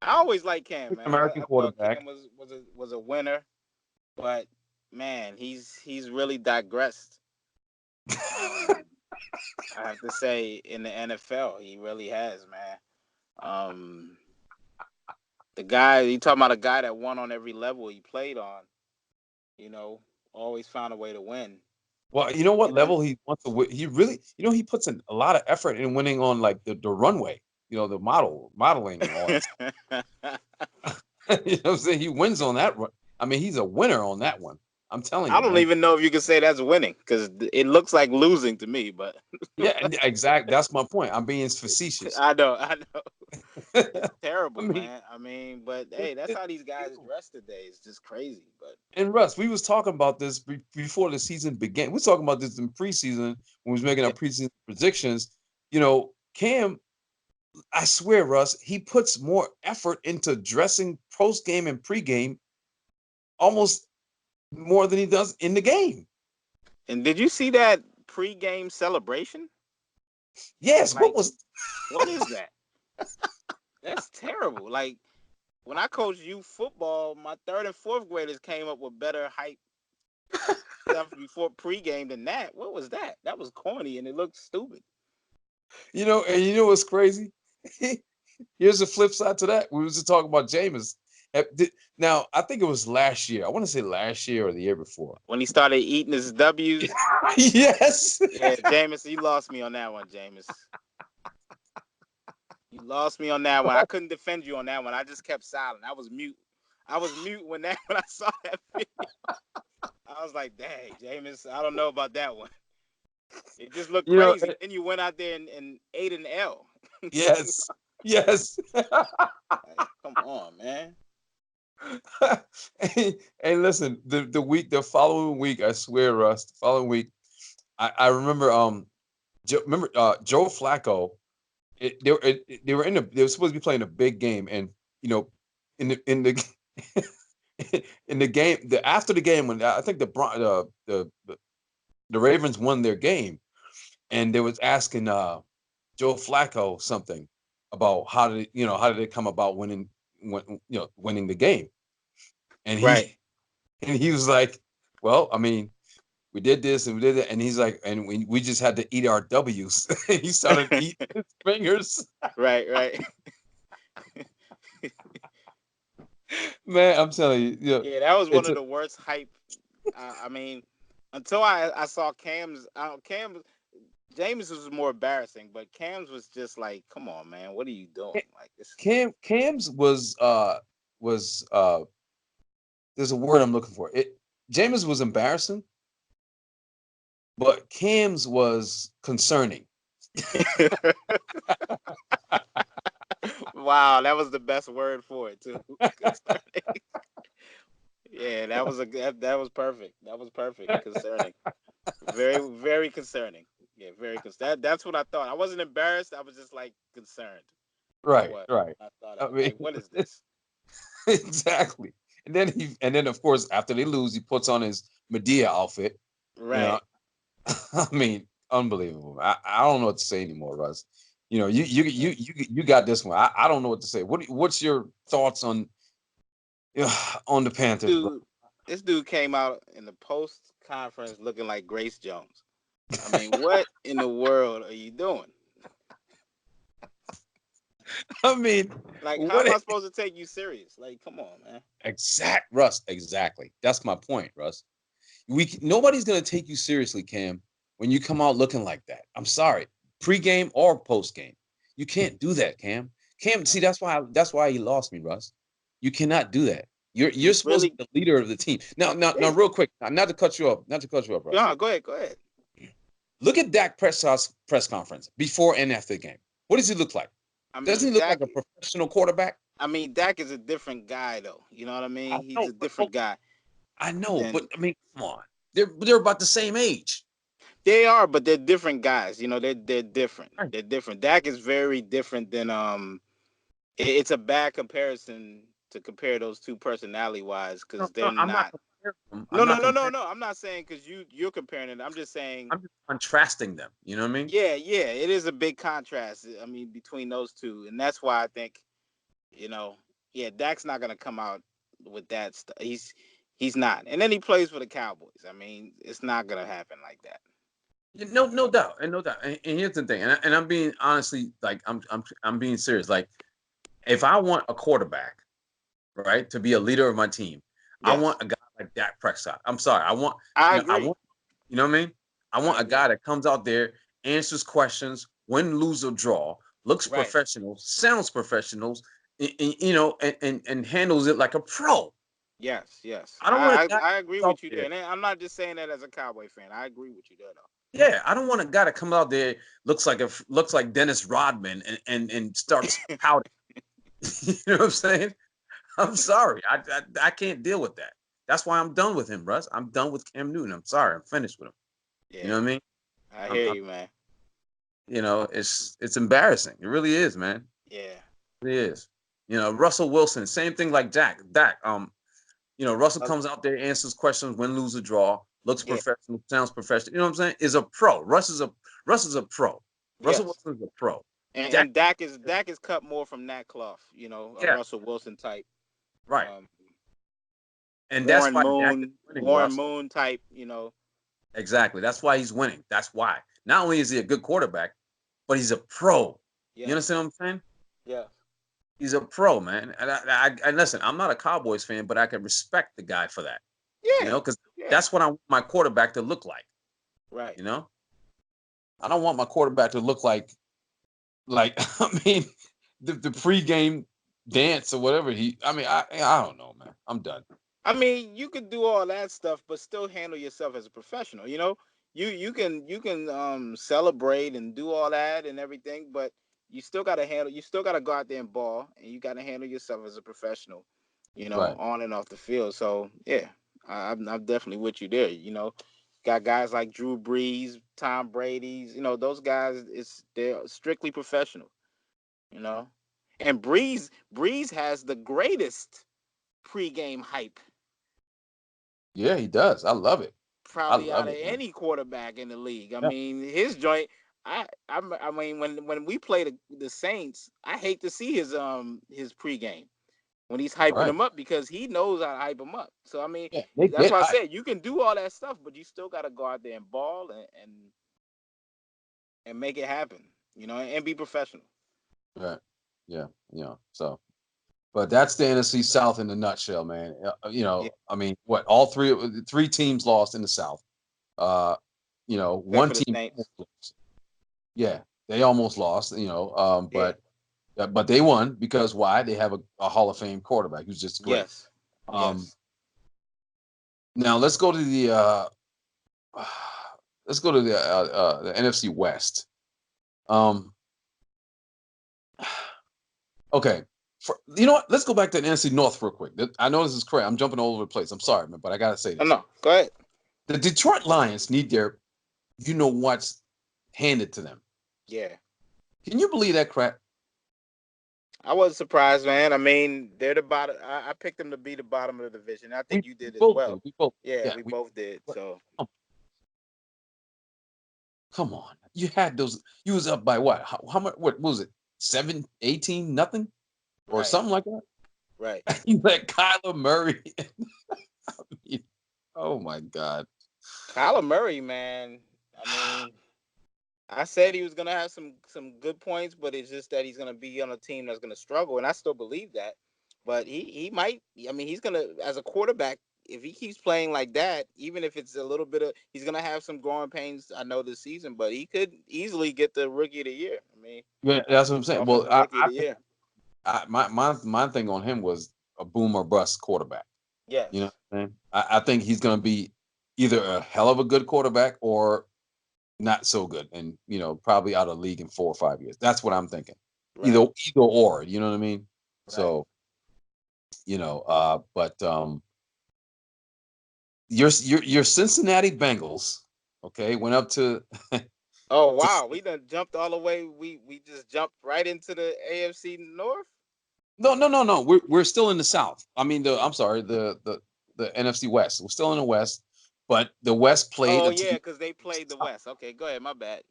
A: I always like Cam, man.
B: American
A: I thought
B: quarterback.
A: Cam was a winner, but man, he's really digressed. Um, I have to say, in the NFL, he really has, man. Um, the guy you talking about, a guy that won on every level he played on. You know, always found a way to win.
B: Well, you know what
A: And then,
B: level he wants to win. He really, he puts in a lot of effort in winning on like the runway. The modeling and all that. You know what I'm saying? He wins on that one. I mean, he's a winner on that one. I'm telling
A: I
B: you,
A: don't
B: man.
A: even know if you can say that's winning because it looks like losing to me. But
B: Yeah, and exact. That's my point. I'm being facetious.
A: I know, it's
B: I
A: terrible,
B: mean,
A: man. I mean, but
B: it,
A: hey, that's
B: it,
A: how these
B: you
A: guys
B: know,
A: dress today. It's just crazy. But
B: and Russ, we was talking about this before the season began. We was talking about this in preseason when we was making our
A: yeah,
B: preseason predictions. Cam, I swear, Russ, he puts more effort into dressing post game and pregame, almost more than he does in the game.
A: and did you see that pregame celebration?
B: Yes, what
A: Like,
B: was
A: what is that? That's terrible. Like when I coached youth football, my third and fourth graders came up with better hype stuff before pregame than that. What was that? That was corny and it looked stupid.
B: and what's crazy? Here's the flip side to that. We was just talking about Jameis. Now, I think it was last year. I want to say last year or the year before.
A: When he started eating his W's.
B: Yes.
A: Yeah, Jameis, you lost me on that one, Jameis. You lost me on that one. I couldn't defend you on that one. I just kept silent. I was mute. I was mute when I saw that video. I was like, dang, Jameis, I don't know about that one. It just looked
B: You know,
A: crazy. Then you went out there and ate an L.
B: yes. Yes.
A: Like, come on, man.
B: Hey, listen, the following week, I swear, Russ, the following week, I remember Joe Flacco. They were they were supposed to be playing a big game, and you know, in the in the game, after the game, when I think the Ravens won their game, and they was asking Joe Flacco something about how did it come about winning the game, and
A: Right.
B: he was like, well, I mean, we did this and we did that, and he's like, and we just had to eat our W's. He started eating his fingers.
A: Right, right.
B: Man, I'm telling you,
A: Yeah, that was one
B: it's
A: of
B: a,
A: the worst hype. I mean, until I saw Cam's. Cam James was more embarrassing, but Cam's was just like, come on, man, what are you doing? Like this.
B: Cam's was there's a word I'm looking for. James was embarrassing, but Cam's was concerning.
A: Wow, that was the best word for it too. Concerning. Yeah, that was perfect. That was perfect. Concerning. Very, very concerning. Yeah, that's what I thought. I wasn't embarrassed. I was just like concerned. Is
B: Right,
A: what
B: right.
A: I thought
B: I
A: of.
B: mean,
A: Like, what is this?
B: exactly. And then of course after they lose, he puts on his Medea outfit. You know,
A: Right.
B: I mean, unbelievable. I don't know what to say anymore, Russ. You got this one. I don't know what to say. What's your thoughts on on the Panthers, bro?
A: Dude, this dude came out in the post conference looking like Grace Jones. I mean, what in the world are you doing?
B: I mean,
A: Like, how
B: what
A: am I supposed to take you serious? Like, come on, man.
B: Russ? Exactly. That's my point, Russ. Nobody's gonna take you seriously, Cam, when you come out looking like that. I'm sorry, pre-game or post-game, you can't do that, Cam. Cam, see, that's why he lost me, Russ. You cannot do that. You're
A: You
B: supposed to
A: really?
B: be the leader of the team. Now,
A: Yeah.
B: real quick, not to cut you up, Russ.
A: No, go ahead, go ahead.
B: Look at Dak Prescott's press conference before and after the game. What does he look like?
A: I
B: Doesn't he
A: mean,
B: look
A: Dak.
B: like a professional quarterback?
A: Dak is a different guy, though. You know what I
B: I
A: mean? He's
B: know,
A: a
B: but
A: different guy
B: but
A: than
B: I mean, come on, they're about the same age.
A: they are, but they're different guys. You know, they're different.
B: Right.
A: They're different. Dak is very different than it's a bad comparison to compare those two personality wise
B: No,
A: because they're
B: no, I'm not
A: not.
B: comparing them. I'm
A: No, no,
B: not
A: no, no,
B: comparing.
A: no. I'm not saying because you're comparing it. I'm just saying.
B: I'm just contrasting them. You know what I mean?
A: Yeah, yeah. It is a big contrast. I mean, between those two, and that's why I think you know, yeah, Dak's not gonna come out with that stuff. He's not. And then he plays for the Cowboys. I mean, it's not gonna happen like that.
B: No,
A: You know.
B: no doubt, and no doubt. And here's the thing, and I'm being honestly, like, I'm being serious. Like, if I want a quarterback, right, to be a leader of my team, I
A: Yes,
B: want a guy like Dak Prescott. I'm sorry,
A: I
B: I
A: agree.
B: want, you know what I mean? I
A: I
B: want a
A: agree.
B: guy that comes out there, answers questions, win, lose, or draw, looks
A: Right.
B: professional, sounds professional, and handles it like a pro.
A: Yes, yes.
B: I don't want a guy
A: I agree
B: out
A: with you there.
B: there.
A: And I'm not just saying that as a Cowboy fan. I agree with you there though.
B: Yeah, I don't want a guy to come out there looks like Dennis Rodman and starts pouting. You know what I'm saying? I'm sorry, I can't deal with that. That's why I'm done with him, Russ. I'm done with Cam Newton. I'm sorry, I'm finished with him. You know
A: Yeah,
B: what I mean?
A: I hear
B: I'm
A: you, man.
B: it's embarrassing. It really is, man.
A: Yeah.
B: It really is. Russell Wilson, same thing like Dak. Russell
A: Uh,
B: comes out there, answers questions, win, lose, or draw, looks
A: yeah.
B: professional, sounds professional. You know what I'm saying? Is a pro. Russ is a pro. Russell
A: Yes.
B: Wilson is a pro.
A: And,
B: Dak,
A: and Dak is cut more from that cloth. You know, a
B: yeah,
A: Russell Wilson type.
B: right.
A: Um,
B: And that's why Dak is winning,
A: Warren
B: Russ.
A: Moon type. You know.
B: Exactly. That's why he's winning. That's why. Not only is he a good quarterback, but he's a pro. You
A: Yes.
B: understand what I'm saying?
A: Yes.
B: He's a pro, man. And I listen. I'm not a Cowboys fan, but I can respect the guy for that.
A: Yeah,
B: Because
A: yeah,
B: that's what I want my quarterback to look like.
A: right.
B: You know, I don't want my quarterback to look like I mean, the pregame dance or whatever he. I mean, I don't know, man. I'm done.
A: I mean, you could do all that stuff, but still handle yourself as a professional. You can celebrate and do all that and everything, but you still gotta handle. You still gotta go out there and ball, and you gotta handle yourself as a professional.
B: Right.
A: On and off the field. So yeah, I'm definitely with you there. Got guys like Drew Brees, Tom Brady's. Those guys. They're strictly professional. You know, and Breeze has the greatest pregame hype
B: Yeah, he does. I love it. I
A: probably out
B: love
A: of
B: it, man.
A: any quarterback in the league. I
B: Yeah.
A: mean, his joint. I mean, when we play the Saints, I hate to see his pregame when he's hyping
B: Right.
A: them up because he knows how to hype them up. So I mean,
B: Yeah. They
A: that's
B: get
A: why I
B: hype.
A: said you can do all that stuff, but you still got to go out there and ball and make it happen. And be professional.
B: Right. Yeah. So, but that's the NFC South in a nutshell, man.
A: Yeah,
B: I mean, what all three teams lost in the South. Uh,
A: except
B: one
A: for the
B: team almost
A: Saints.
B: lost. Yeah, they almost lost.
A: Yeah.
B: But they won because why? They have a Hall of Fame quarterback who's just great.
A: Yes.
B: Um,
A: Yes.
B: now let's go to the let's go to the NFC West. Um, okay. You know what? Let's go back to the NFC North real quick. I know this is crazy. I'm jumping all over the place. I'm sorry, man, but I gotta say
A: Oh
B: this.
A: no. Go ahead.
B: The Detroit Lions need their, what's handed to them.
A: Yeah.
B: Can you believe that crap?
A: I wasn't surprised, man. I mean, they're the bottom. I picked them to be the bottom of the division. I
B: We,
A: think you
B: we
A: did as
B: both
A: well.
B: did. We both,
A: Yeah,
B: yeah.
A: we
B: We
A: both did.
B: but
A: So
B: come, come on. You had those. You was up by what? How much? What was it? 7, 18, nothing, or
A: right,
B: something like that.
A: right.
B: You let Kyler Murray. I mean, oh my God.
A: Kyler Murray, man. I mean, I said he was gonna have some good points, but it's just that he's gonna be on a team that's gonna struggle, and I still believe that. But he might. I mean, he's gonna as a quarterback. If he keeps playing like that, even if it's a little bit of, he's gonna have some growing pains. I know this season, but he could easily get the rookie of the year. I mean,
B: Yeah, that's what I'm saying. Well,
A: offensive rookie of
B: I
A: the
B: think
A: year.
B: my thing on him was a boom or bust quarterback. You know
A: Yes.
B: what I'm saying? I think he's going to be either a hell of a good quarterback or not so good, and probably out of the league in 4 or 5 years. That's what I'm thinking.
A: Right.
B: Either or. You know what I mean?
A: Right.
B: So but your Cincinnati Bengals, okay, went up to
A: Oh
B: to
A: wow, we done jumped all the way. We just jumped right into the AFC North.
B: no. We're still in the South. I mean, I'm sorry, the NFC West. We're still in the West, but the West played
A: Oh
B: a
A: yeah,
B: team.
A: because they played the West. Okay, go ahead. My bad.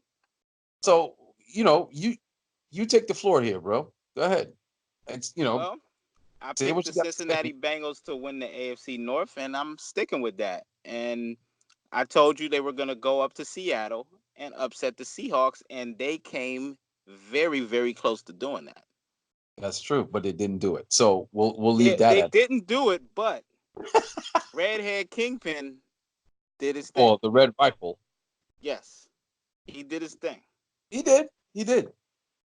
B: So you take the floor here, bro. Go ahead. It's
A: Well, I
B: say
A: picked
B: what
A: the
B: you got to say.
A: Cincinnati Bengals to win the AFC North, and I'm sticking with that. And I told you they were gonna go up to Seattle and upset the Seahawks, and they came very, very close to doing that.
B: That's true, but they didn't do it. So we'll leave
A: Yeah,
B: that
A: they
B: at
A: didn't do it, but Redhead Kingpin did his thing.
B: or the Red Rifle.
A: Yes, he did his thing.
B: He did. He did.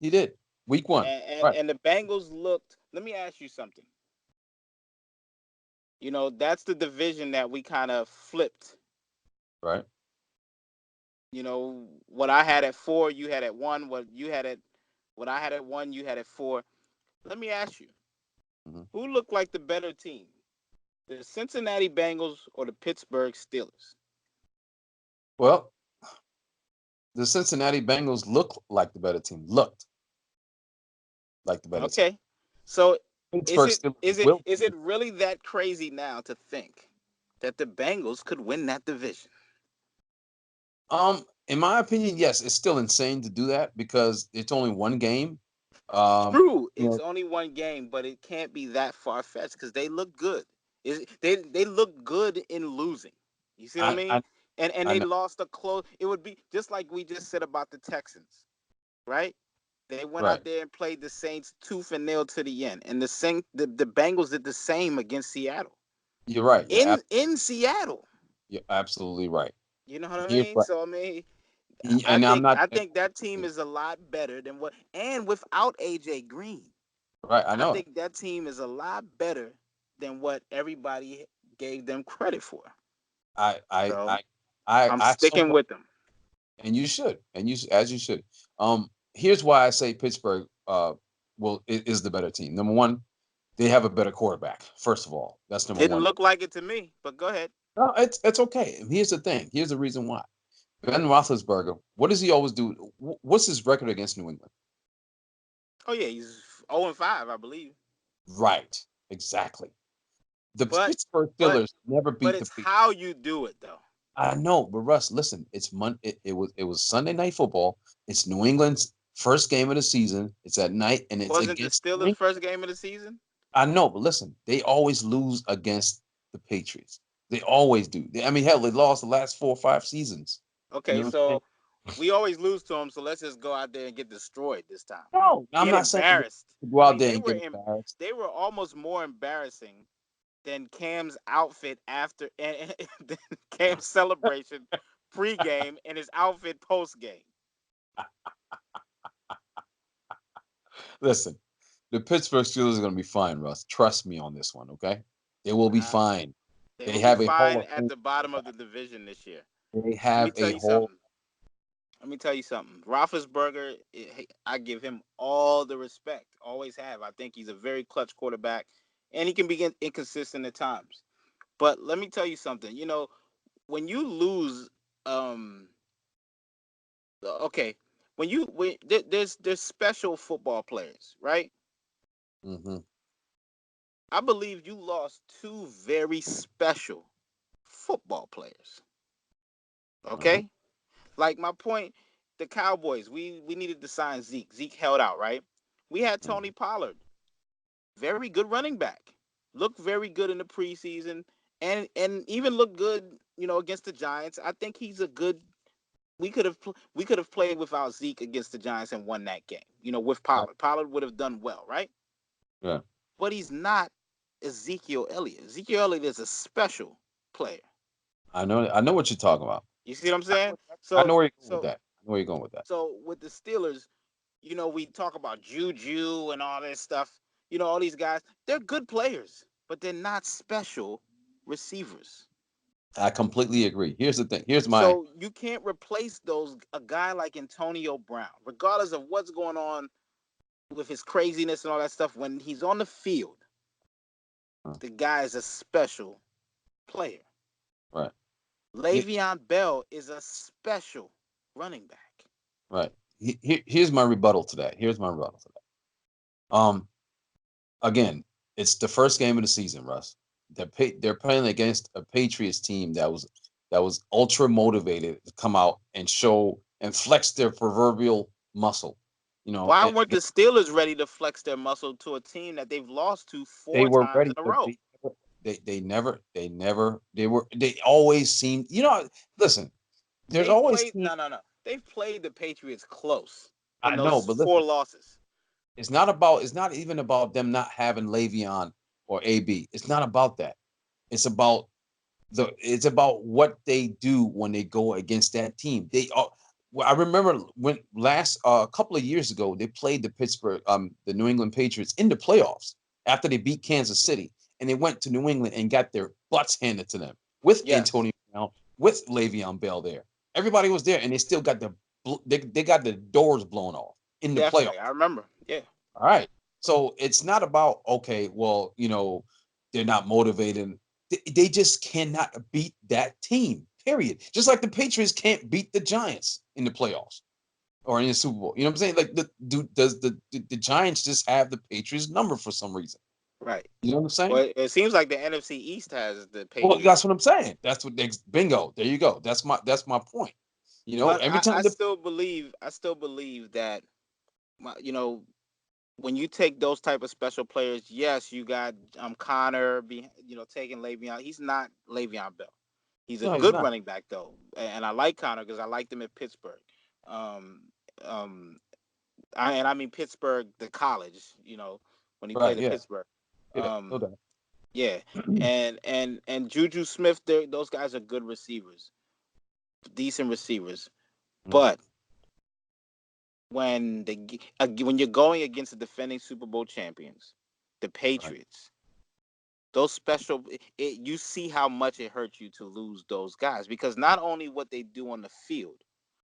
B: He did. Week one.
A: and and,
B: Right.
A: and the Bengals looked. Let me ask you something. That's the division that we kind of flipped.
B: Right.
A: What I had at 4, you had at 1. What I had at 1, you had at 4. Let me ask you,
B: Mhm.
A: who looked like the better team, the Cincinnati Bengals or the Pittsburgh Steelers?
B: Well, the Cincinnati Bengals look like the better team. Looked like the better team.
A: Okay, so is
B: Pittsburgh
A: it
B: Steelers
A: is it
B: will.
A: is it really that crazy now to think that the Bengals could win that division?
B: In my opinion, yes, it's still insane to do that because it's only one game.
A: True,
B: You
A: it's
B: know,
A: only one game, but it can't be that far fetched because they look good. They look good in losing. You see what I
B: I,
A: mean?
B: I
A: And
B: I
A: they
B: know.
A: lost a close. It would be just like we just said about the Texans, right? They went
B: Right.
A: out there and played the Saints tooth and nail to the end, and the Bengals did the same against Seattle
B: You're right.
A: in Seattle.
B: You're absolutely right.
A: You know what I
B: Here's
A: mean?
B: what,
A: So I mean,
B: and I'm not
A: I think that team is a lot better than what, and without AJ Green,
B: right. I
A: I
B: know.
A: think that team is a lot better than what everybody gave them credit for.
B: I I
A: So
B: I I
A: I'm
B: I so
A: sticking with them.
B: and you should, as you should. Here's why I say Pittsburgh is the better team. Number one, they have a better quarterback. First of all, that's number
A: Didn't
B: one.
A: look like it to me, but go ahead.
B: No, it's okay. And here's the thing. Here's the reason why. Ben Roethlisberger. What does he always do? What's his record against New England?
A: Oh yeah, he's 0-5, I believe.
B: Right. Exactly. The
A: But
B: Pittsburgh
A: but
B: Steelers never
A: but
B: beat the
A: it's
B: Patriots.
A: how you do it though.
B: I know, but Russ, listen, it's it was Sunday night football. It's New England's first game of the season. It's at night and it's
A: Wasn't the
B: against New
A: Steelers'
B: England.
A: first game of the season?
B: I know, but listen, they always lose against the Patriots. They always do. I mean, hell, they lost the last 4 or 5 seasons. You
A: Okay,
B: know what I'm saying?
A: so we always lose to them, so let's just go out there and get destroyed this time.
B: No, I'm
A: Get
B: not saying
A: embarrassed.
B: to go
A: I
B: out
A: mean,
B: there and get embarrassed.
A: they were almost more embarrassing than Cam's outfit after than Cam's celebration pregame and his outfit postgame.
B: Listen, the Pittsburgh Steelers are going to be fine, Russ. Trust me on this one, okay? They will be
A: Uh,
B: fine.
A: they
B: They
A: will be
B: have a Hall
A: fine
B: of
A: at
B: Fame
A: the bottom of the
B: quarterback.
A: division this year.
B: They
A: Let me
B: have
A: tell
B: a
A: you
B: whole.
A: something. Let me tell you something. Roethlisberger, I give him all the respect. Always have. I think he's a very clutch quarterback, and he can be inconsistent at times. But let me tell you something. You know, when you lose, um, okay, there's special football players, right?
B: Hmm.
A: I believe you lost two very special football players.
B: Uh-huh.
A: Okay, like my point, the Cowboys, we needed to sign Zeke. Zeke held out, right? We had Tony
B: Hmm.
A: Pollard, very good running back, looked very good in the preseason, and even looked good, against the Giants. I think he's a good. We could have played without Zeke against the Giants and won that game. With
B: Right.
A: Pollard, Pollard would have done well, right?
B: Yeah.
A: But he's not Ezekiel Elliott. Ezekiel Elliott is a special player.
B: I know what you're talking about.
A: You see what I'm saying?
B: I
A: So
B: know where you're going with
A: so
B: that. I know where you're going with that.
A: so with the Steelers, we talk about Juju and all this stuff. All these guys, they're good players, but they're not special receivers.
B: I completely agree. Here's the thing. Here's my.
A: So you can't replace those a guy like Antonio Brown, regardless of what's going on with his craziness and all that stuff. When he's on the field,
B: uh,
A: the guy is a special player.
B: Right. He-
A: Le'Veon Bell is a special running back.
B: right. Here's my rebuttal to that. Here's my rebuttal to that. Again, it's the first game of the season, Russ. They're playing against a Patriots team that was ultra motivated to come out and show and flex their proverbial muscle. You know,
A: Why weren't the Steelers ready to flex their muscle to a team that they've lost to
B: they
A: four
B: were
A: times
B: ready,
A: in a
B: but
A: row?
B: they always seemed. Listen, there's
A: They've
B: always
A: played
B: teams.
A: no. They've played the Patriots close in
B: I know,
A: those
B: but
A: four
B: listen,
A: losses.
B: it's not even about them not having Le'Veon or AB. It's not about that. It's about it's about what they do when they go against that team. They are. Well, I remember when last a couple of years ago they played the New England Patriots in the playoffs after they beat Kansas City, and they went to New England and got their butts handed to them with
A: Yes,
B: Antonio Brown, with Le'Veon Bell there. Everybody was there, and they still got they got the doors blown off in the
A: definitely.
B: playoffs.
A: I remember. Yeah,
B: All right. So it's not about, okay, well, they're not motivated. They just cannot beat that team, period. Just like the Patriots can't beat the Giants in the playoffs or in the Super Bowl. You know what I'm saying? Like, does the Giants just have the Patriots number for some reason?
A: right.
B: You know what I'm saying?
A: Well, it seems like the NFC East has the
B: Well,
A: Patriots.
B: that's what I'm saying. That's what they bingo. There you go. That's my point.
A: But
B: Every time
A: I still believe that, when you take those type of special players, yes, you got Connor, taking Le'Veon. He's not Le'Veon Bell. He's a
B: no, he's
A: good
B: not.
A: running back though, and I like Connor because I liked him at Pittsburgh. Um, um, I mean Pittsburgh, the college. When he
B: Right.
A: played at
B: Yeah.
A: Pittsburgh.
B: Yeah. No
A: Um,
B: doubt.
A: yeah, and Juju Smith, those guys are good receivers, decent receivers.
B: Mhm.
A: But when you're going against the defending Super Bowl champions, the
B: Right.
A: Patriots, those special, you see how much it hurts you to lose those guys because not only what they do on the field,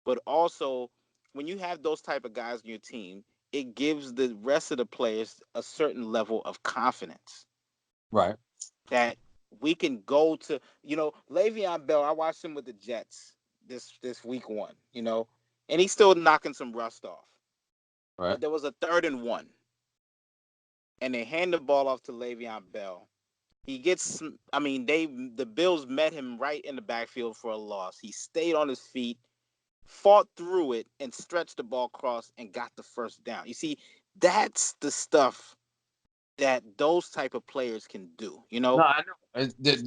A: but also when you have those type of guys on your team, it gives the rest of the players a certain level of confidence
B: Right.
A: that we can go to. Le'Veon Bell. I watched him with the Jets this week one. And he's still knocking some rust off.
B: Right.
A: But there was a 3rd and 1, and they hand the ball off to Le'Veon Bell. He gets. I mean, the Bills met him right in the backfield for a loss. He stayed on his feet, fought through it, and stretched the ball across and got the first down. You see, that's the stuff that those type of players can do.
B: No, I know.
A: And
B: There's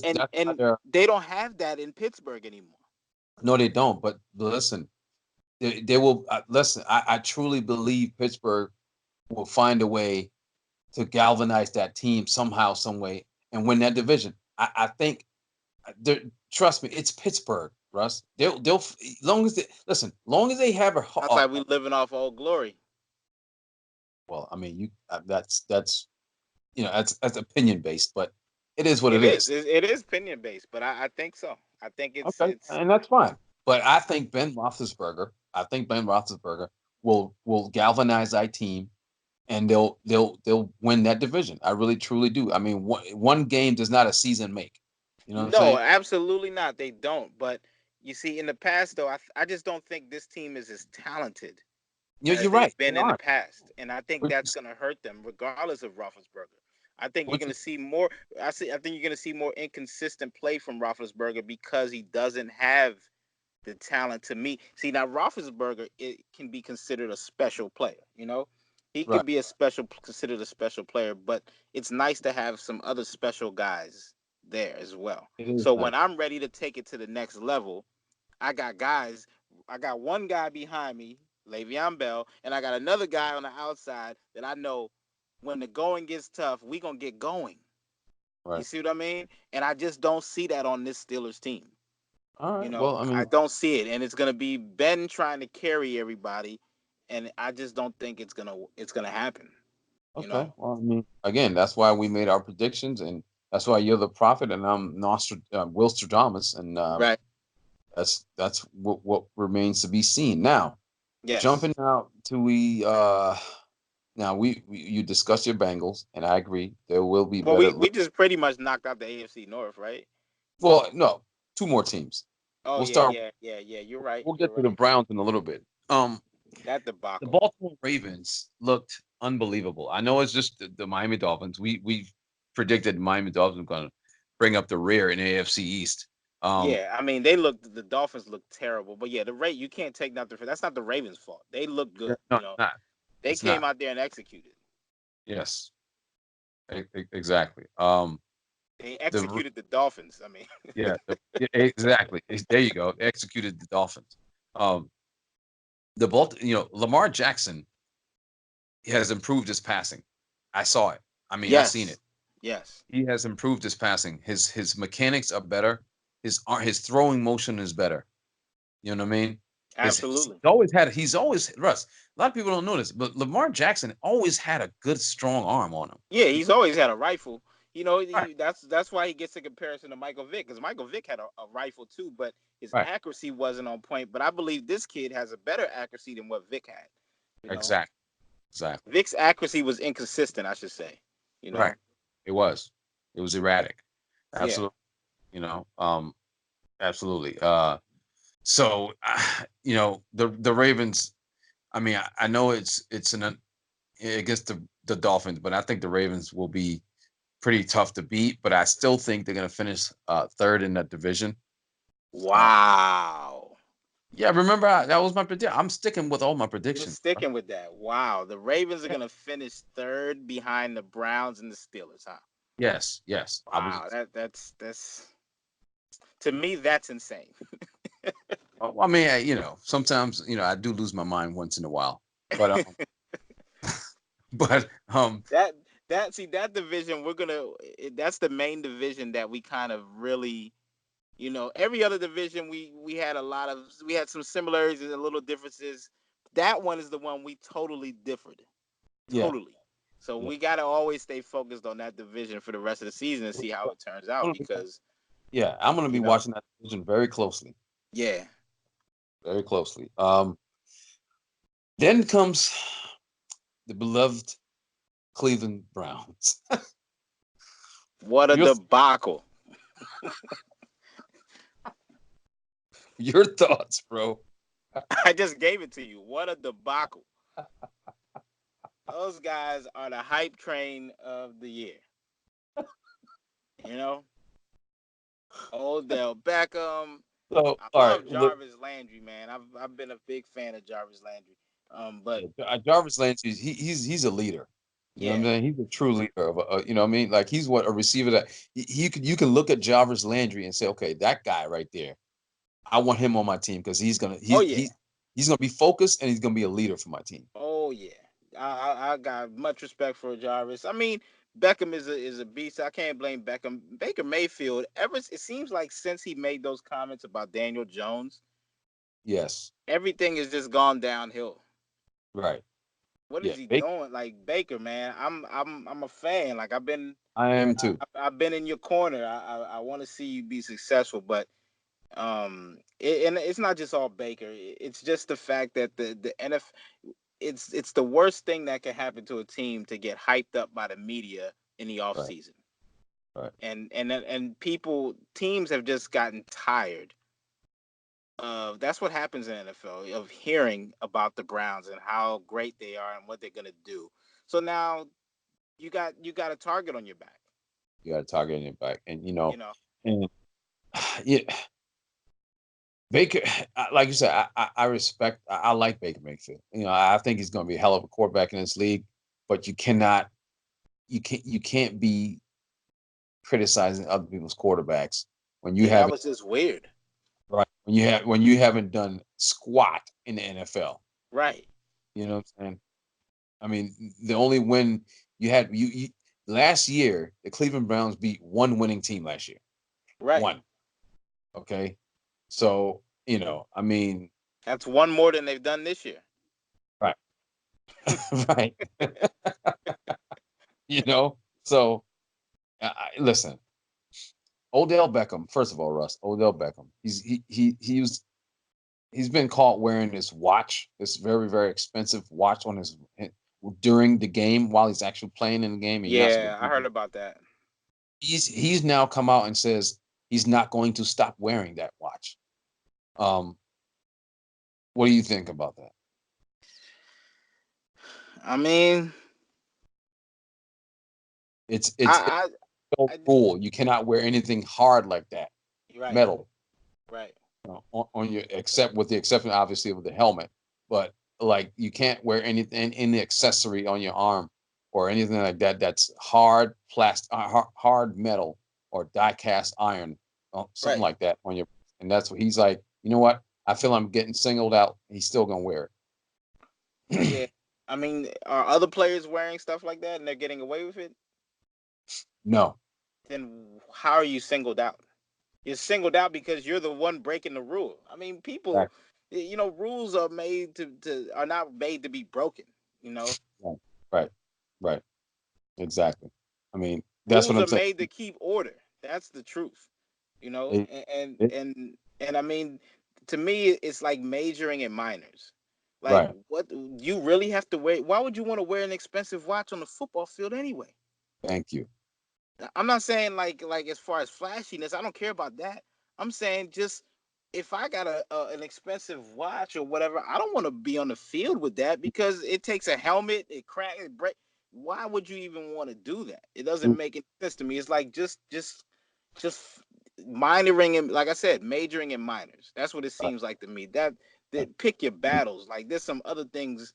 A: and,
B: that's why
A: and
B: they're
A: they don't have that in Pittsburgh anymore.
B: no, they don't. But listen, they will listen. I truly believe Pittsburgh will find a way to galvanize that team somehow, some way, and win that division. I think trust me, it's Pittsburgh, Russ. They'll long as they listen, long as they have
A: Sounds like we living off old glory.
B: well, I mean, you that's that's opinion based, but it is what
A: It
B: it
A: is.
B: is.
A: It is opinion based, but I think so. I think it's
B: Okay,
A: it's
B: and that's fine. But I think Ben Roethlisberger will galvanize that team, and they'll win that division. I really truly do. I mean, one game does not a season make. You know what I'm
A: no,
B: saying?
A: absolutely not. They don't. But you see, in the past though, I just don't think this team is as talented
B: You're
A: as
B: right.
A: they've been
B: They
A: in the
B: aren't.
A: past, and I think
B: Which
A: that's
B: is
A: going to hurt them, regardless of Roethlisberger. I think you're
B: which
A: going
B: is
A: to see more. I think you're going to see more inconsistent play from Roethlisberger because he doesn't have the talent to me. See, now Roethlisberger, it can be considered a special player. He
B: right.
A: could be considered a special player, but it's nice to have some other special guys there as well.
B: It is
A: So when
B: nice.
A: I'm ready to take it to the next level, I got guys. I got one guy behind me, Le'Veon Bell, and I got another guy on the outside that I know when the going gets tough, we gonna get going. You
B: Right.
A: see what I mean? And I just don't see that on this Steelers team.
B: All right. Well, I
A: I
B: mean,
A: don't see it, and it's gonna be Ben trying to carry everybody, and I just don't think it's gonna happen. You
B: okay.
A: know,
B: Well, I mean, again, that's why we made our predictions, and that's why you're the prophet, and I'm Wilstradamus, and
A: right?
B: that's what remains to be seen. Now,
A: Yes.
B: jumping out to now we you discussed your Bengals, and I agree there will be
A: Well,
B: better.
A: we just pretty much knocked out the AFC North, right?
B: Well, no, two more teams.
A: Oh
B: We'll
A: yeah,
B: start.
A: yeah, yeah, yeah. You're right.
B: We'll
A: You're
B: get to the
A: right.
B: Browns in a little bit.
A: That
B: The
A: debacle.
B: Baltimore Ravens looked unbelievable. I know it's just the Miami Dolphins. We predicted Miami Dolphins were going to bring up the rear in AFC East. Um,
A: Yeah, I mean they looked. The Dolphins looked terrible, but yeah, the rate you can't take nothing for that's not the Ravens' fault. They look
B: yeah,
A: good.
B: no, it's not.
A: They
B: It's
A: came
B: not.
A: out there and executed.
B: Yes, exactly.
A: They
B: The
A: executed the Dolphins. I mean,
B: yeah, exactly. There you go. Executed the Dolphins. Um, Lamar Jackson has improved his passing. I saw it. I mean, I seen
A: yes,
B: it.
A: yes,
B: He has improved his passing. His mechanics are better. His throwing motion is better. You know what I mean?
A: absolutely.
B: He's always Russ. A lot of people don't know this, but Lamar Jackson always had a good strong arm on him.
A: Yeah, he's always had a rifle.
B: Right,
A: That's why he gets a comparison to Michael Vick because Michael Vick had a rifle too, but his
B: right,
A: accuracy wasn't on point. But I believe this kid has a better accuracy than what Vick had. You know,
B: exactly, exactly.
A: Vick's accuracy was inconsistent, I should say. You
B: Right.
A: know,
B: It was. It was erratic.
A: yeah.
B: Absolutely. You know, absolutely. So the Ravens. I mean, I know it's against the Dolphins, but I think the Ravens will be pretty tough to beat. But I still think they're going to finish third in that division. Uh,
A: Wow.
B: yeah, remember that was my prediction. I'm sticking with all my
A: You're
B: predictions. Bro.
A: sticking with that. Wow. The Ravens are
B: Yeah.
A: gonna finish third behind the Browns and the Steelers, huh?
B: Yes, yes. I was.
A: Wow. That's to me that's insane.
B: I mean, sometimes I do lose my mind once in a while. But but
A: that that division we're gonna that's the main division that we kind of really, every other division we had a lot of, we had some similarities and a little differences. That one is the one we totally differed,
B: yeah,
A: totally. So
B: yeah.
A: we got to always stay focused on that division for the rest of the season and see how it turns out because
B: Yeah, I'm gonna be
A: you know
B: watching that division very closely,
A: yeah.
B: very closely. Then comes the beloved Cleveland Browns.
A: What a
B: your
A: debacle.
B: your thoughts, bro?
A: I just gave it to you. What a debacle. Those guys are the hype train of the year. You know, Odell Beckham.
B: So,
A: I
B: all right,
A: love
B: look,
A: Jarvis Landry, man. I've been a big fan of Jarvis Landry. But
B: Jarvis Landry, he's a leader. You know what
A: yeah.
B: I'm saying? He's a true leader of you know what I mean? Like he's what a receiver that he could you can look at Jarvis Landry and say, okay, that guy right there, I want him on my team because
A: Oh yeah.
B: he's gonna be focused and he's gonna be a leader for my team.
A: Oh yeah. I got much respect for Jarvis. I mean, Beckham is a beast. I can't blame Beckham. Baker Mayfield. It seems like since he made those comments about Daniel Jones,
B: Yes,
A: everything has just gone downhill.
B: right.
A: What
B: Yeah,
A: is he doing? Like Baker, man. I'm a fan. Like
B: I am too.
A: I've been in your corner. I want to see you be successful, but and it's not just all Baker. It's just the fact that the NFL, it's the worst thing that can happen to a team to get hyped up by the media in the off
B: Right,
A: season.
B: right.
A: And people teams have just gotten tired of, that's what happens in NFL, of hearing about the Browns and how great they are and what they're gonna do. So now you got a target on your back.
B: You got to target in your back, and
A: You know.
B: and yeah, Baker, like you said, I respect, I like Baker Mayfield. I think he's going to be a hell of a quarterback in this league, but you can't be criticizing other people's quarterbacks when you
A: Yeah, that
B: haven't
A: was just weird.
B: right when you haven't done squat in the NFL.
A: Right.
B: You know what I'm saying? I mean, the only win you last year, the Cleveland Browns beat one winning team last year.
A: Right.
B: One. Okay. So, I mean,
A: That's one more than they've done this year.
B: right. Right. So listen, Odell Beckham. First of all, Russ, Odell Beckham. He's been caught wearing this watch, this very very expensive watch on his during the game while he's actually playing in the game, and you're not supposed
A: Yeah,
B: to
A: I
B: do
A: heard
B: that.
A: about that.
B: He's now come out and says he's not going to stop wearing that watch. Um, what do you think about that?
A: I mean,
B: It's
A: I,
B: no
A: I,
B: rule. You cannot wear anything hard like that,
A: you're right,
B: metal,
A: right,
B: on your, except with the exception obviously of the helmet. But like you can't wear anything any accessory on your arm or anything like that that's hard plastic, hard metal or die cast iron, something
A: right.
B: like that on your. And that's what he's like. You know what? I feel I'm getting singled out. He's still gonna wear
A: Yeah,
B: it.
A: I mean, are other players wearing stuff like that and they're getting away with it?
B: No,
A: Then how are you singled out? You're singled out because you're the one breaking the rule. I mean,
B: right,
A: people, rules are made to are not made to be broken. You know,
B: right, right, right. Exactly. I mean, that's what
A: rules
B: I'm
A: are
B: saying.
A: made to keep order. That's the truth.
B: It,
A: And
B: it,
A: and I mean, to me, it's like majoring in minors. Like,
B: right.
A: what you really have to wear? Why would you want to wear an expensive watch on the football field anyway?
B: Thank you.
A: I'm not saying like as far as flashiness. I don't care about that. I'm saying just if I got an expensive watch or whatever, I don't want to be on the field with that because it takes a helmet, it crack, it break. Why would you even want to do that? It doesn't make any sense to me. It's like just minoring in, like I said, majoring in minors. That's what it
B: Right,
A: seems like to me. That pick your battles. Like there's some other things,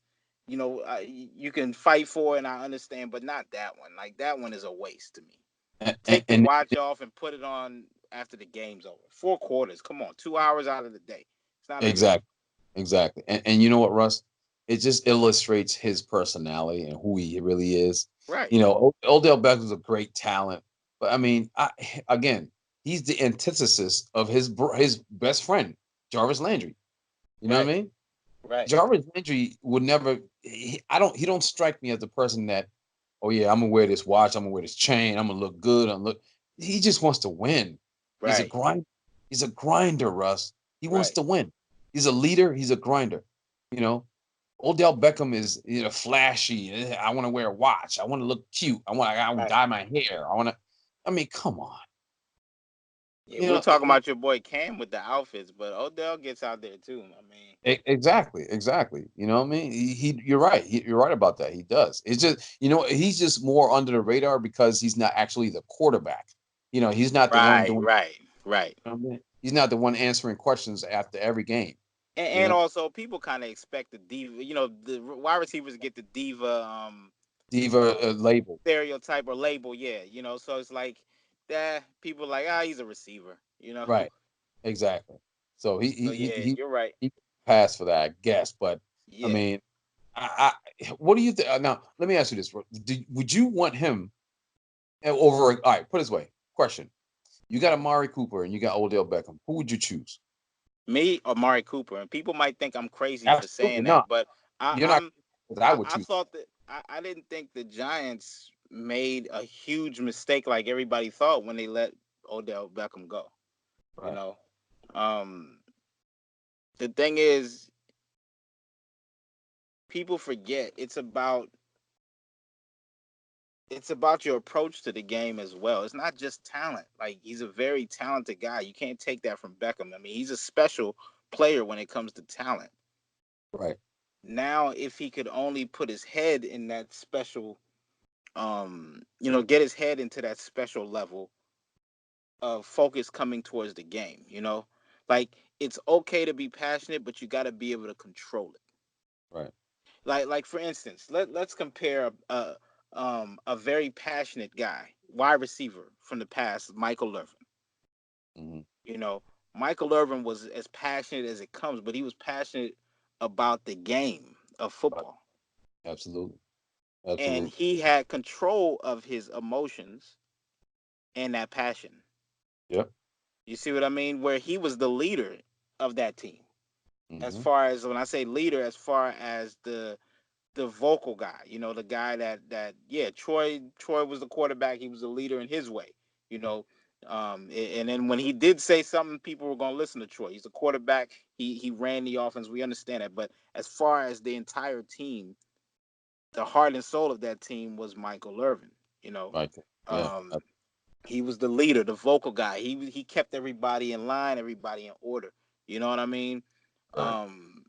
A: you can fight for, and I understand, but not that one. Like that one is a waste to me.
B: and,
A: Take the
B: and
A: watch off and put it on after the game's over. 4 quarters. Come on, 2 hours out of the day. It's not that long.
B: exactly, exactly. And you know what, Russ? it just illustrates his personality and who he really is.
A: Right,
B: You know, Odell Beckham's a great talent, but I mean, again, he's the antithesis of his best friend, Jarvis Landry. You know what
A: right,
B: I mean?
A: right,
B: Jarvis Landry would never. He don't strike me as the person that, oh yeah, I'm gonna wear this watch, I'm gonna wear this chain, I'm gonna look good. I'm look. He just wants to win. He's a
A: right,
B: grind. He's a grinder, Russ. He wants
A: right.
B: to win. He's a leader. He's a grinder. You know, Odell Beckham is flashy. I want to wear a watch. I want to look cute. I want to
A: Right.
B: dye my hair. I want to. I mean, come on.
A: Yeah,
B: You
A: we were
B: know,
A: talking about your boy Cam with the outfits, but Odell gets out there too. I mean,
B: exactly, exactly. You know what I mean? You're right. You're right about that. He does. It's just, he's just more under the radar because he's not actually the quarterback. He's not the one
A: right,
B: doing.
A: right, right.
B: You know what I mean? He's not the one answering questions after every game. You
A: And
B: know,
A: also, people kind of expect the diva. The wide receivers get the diva
B: diva label.
A: stereotype or label. Yeah, so it's like that. People like, he's a receiver.
B: Right. Exactly. So he
A: So
B: he he
A: yeah,
B: he,
A: you're right.
B: he passed for that, I guess. But I
A: Yeah,
B: mean, what do you think? Now, let me ask you this: would you want him over? All right, put it this way. Question: you got Amari Cooper and you got Odell Beckham. Who would you choose?
A: me or Mari Cooper, and people might think I'm crazy for
B: Absolutely
A: saying that,
B: not.
A: but
B: You're not.
A: I'm
B: 'Cause I would
A: I
B: choose.
A: thought that I didn't think the Giants made a huge mistake like everybody thought when they let Odell Beckham go. You
B: Right.
A: know, um, the thing is, people forget it's about your approach to the game as well. It's not just talent. Like, he's a very talented guy. You can't take that from Beckham. I mean, he's a special player when it comes to talent.
B: Right.
A: Now, if he could only put his head in that special, get his head into that special level of focus coming towards the game, like, it's okay to be passionate, but you got to be able to control it.
B: Right.
A: Like for instance, let's compare a very passionate guy, wide receiver from the past, Michael Irvin.
B: Hmm.
A: You know, Michael Irvin was as passionate as it comes, but he was passionate about the game of
B: Right.
A: football,
B: Absolutely.
A: and
B: Absolutely.
A: he had control of his emotions and that passion.
B: Yep.
A: You see what I mean? Where he was the leader of that team. As
B: Hmm.
A: far as when I say leader, as far as the vocal guy, the guy that yeah, Troy was the quarterback. He was the leader in his way, you know. And then when he did say something, people were gonna listen to Troy. He's a quarterback. He ran the offense. We understand that. But as far as the entire team, the heart and soul of that team was Michael Irvin. You know,
B: Right. Yeah.
A: um, he was the leader, the vocal guy. He kept everybody in line, everybody in order. You know what I mean?
B: Right.
A: Um,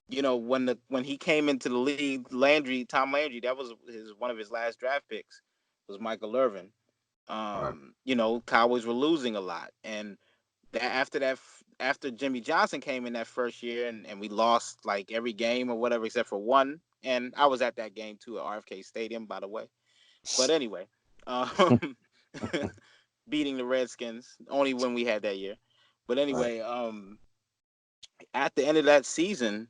A: when he came into the league, Tom Landry, that was his one of his last draft picks, was Michael Irvin.
B: Right.
A: Cowboys were losing a lot, and after Jimmy Johnson came in that first year, and we lost like every game or whatever except for one, and I was at that game too at RFK Stadium, by the way. But anyway, um, beating the Redskins only when we had that year. But
B: Right.
A: anyway, at the end of that season,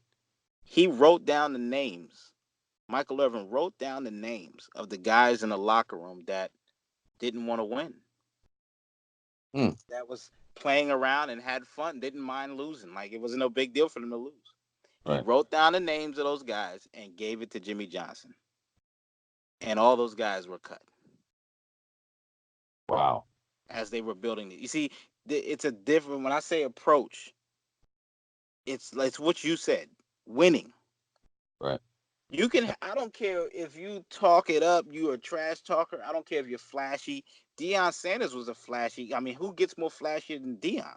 A: he wrote down the names. Michael Irvin wrote down the names of the guys in the locker room that didn't want to win,
B: Mm.
A: that was playing around and had fun, didn't mind losing. Like, it wasn't no big deal for them to lose. He
B: Right.
A: wrote down the names of those guys and gave it to Jimmy Johnson, and all those guys were cut
B: Wow.
A: as they were building it. You see, it's a different. When I say approach, it's what you said, winning.
B: Right.
A: You can. I don't care if you talk it up. You a trash talker. I don't care if you're flashy. Deion Sanders was a flashy. I mean, who gets more flashy than Deion?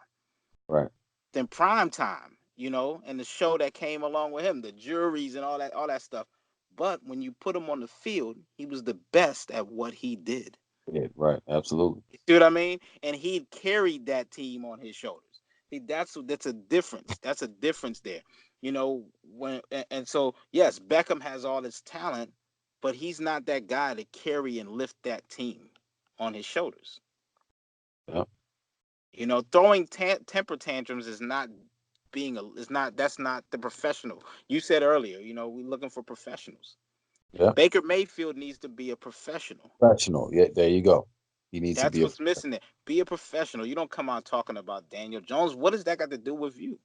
B: Right.
A: Than Prime Time, and the show that came along with him, the juries and all that stuff. But when you put him on the field, he was the best at what he did.
B: Yeah. Right. Absolutely.
A: You see what I mean? And he carried that team on his shoulders. See, that's a difference. That's a difference there. And so yes, Beckham has all this talent, but he's not that guy to carry and lift that team on his shoulders.
B: Yep.
A: Throwing temper tantrums is not being a. It's not. That's not the professional. You said earlier. We're looking for professionals.
B: Yeah.
A: Baker Mayfield needs to be a professional.
B: Professional. Yeah, there you go. He needs to
A: That's
B: be a
A: what's missing there. Be a professional. You don't come out talking about Daniel Jones. What does that got to do with you?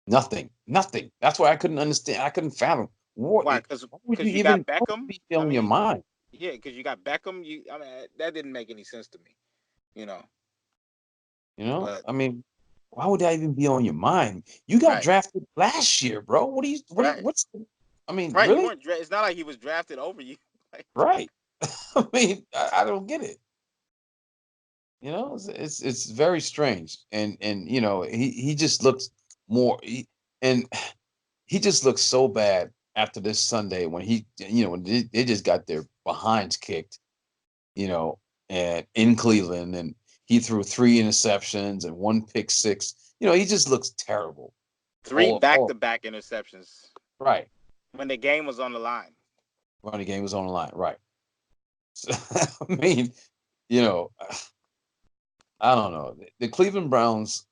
B: nothing. Nothing. That's why I couldn't understand. I couldn't fathom.
A: Why? Because
B: Why would you
A: you got
B: even why would
A: Beckham.
B: it be
A: I
B: on your
A: mean,
B: mind?
A: yeah, because you got Beckham. I mean, that didn't make any sense to me. You know,
B: You know?
A: but
B: I mean, why would that even be on your mind? You got
A: right,
B: drafted last year, bro.
A: right,
B: I mean,
A: right. You
B: really?
A: weren't. It's not like he was drafted over you. Like,
B: Right. I mean, I don't get it. You know, it's very strange. And he just looks more and he just looks so bad after this Sunday when when they just got their behinds kicked, you know, and in Cleveland, and he threw three interceptions and one pick six. He just looks terrible.
A: three
B: All
A: back-to-back interceptions
B: right.
A: when the game was on the line.
B: When the game was on the line, right. So, I mean, you know, I don't know. The Cleveland Browns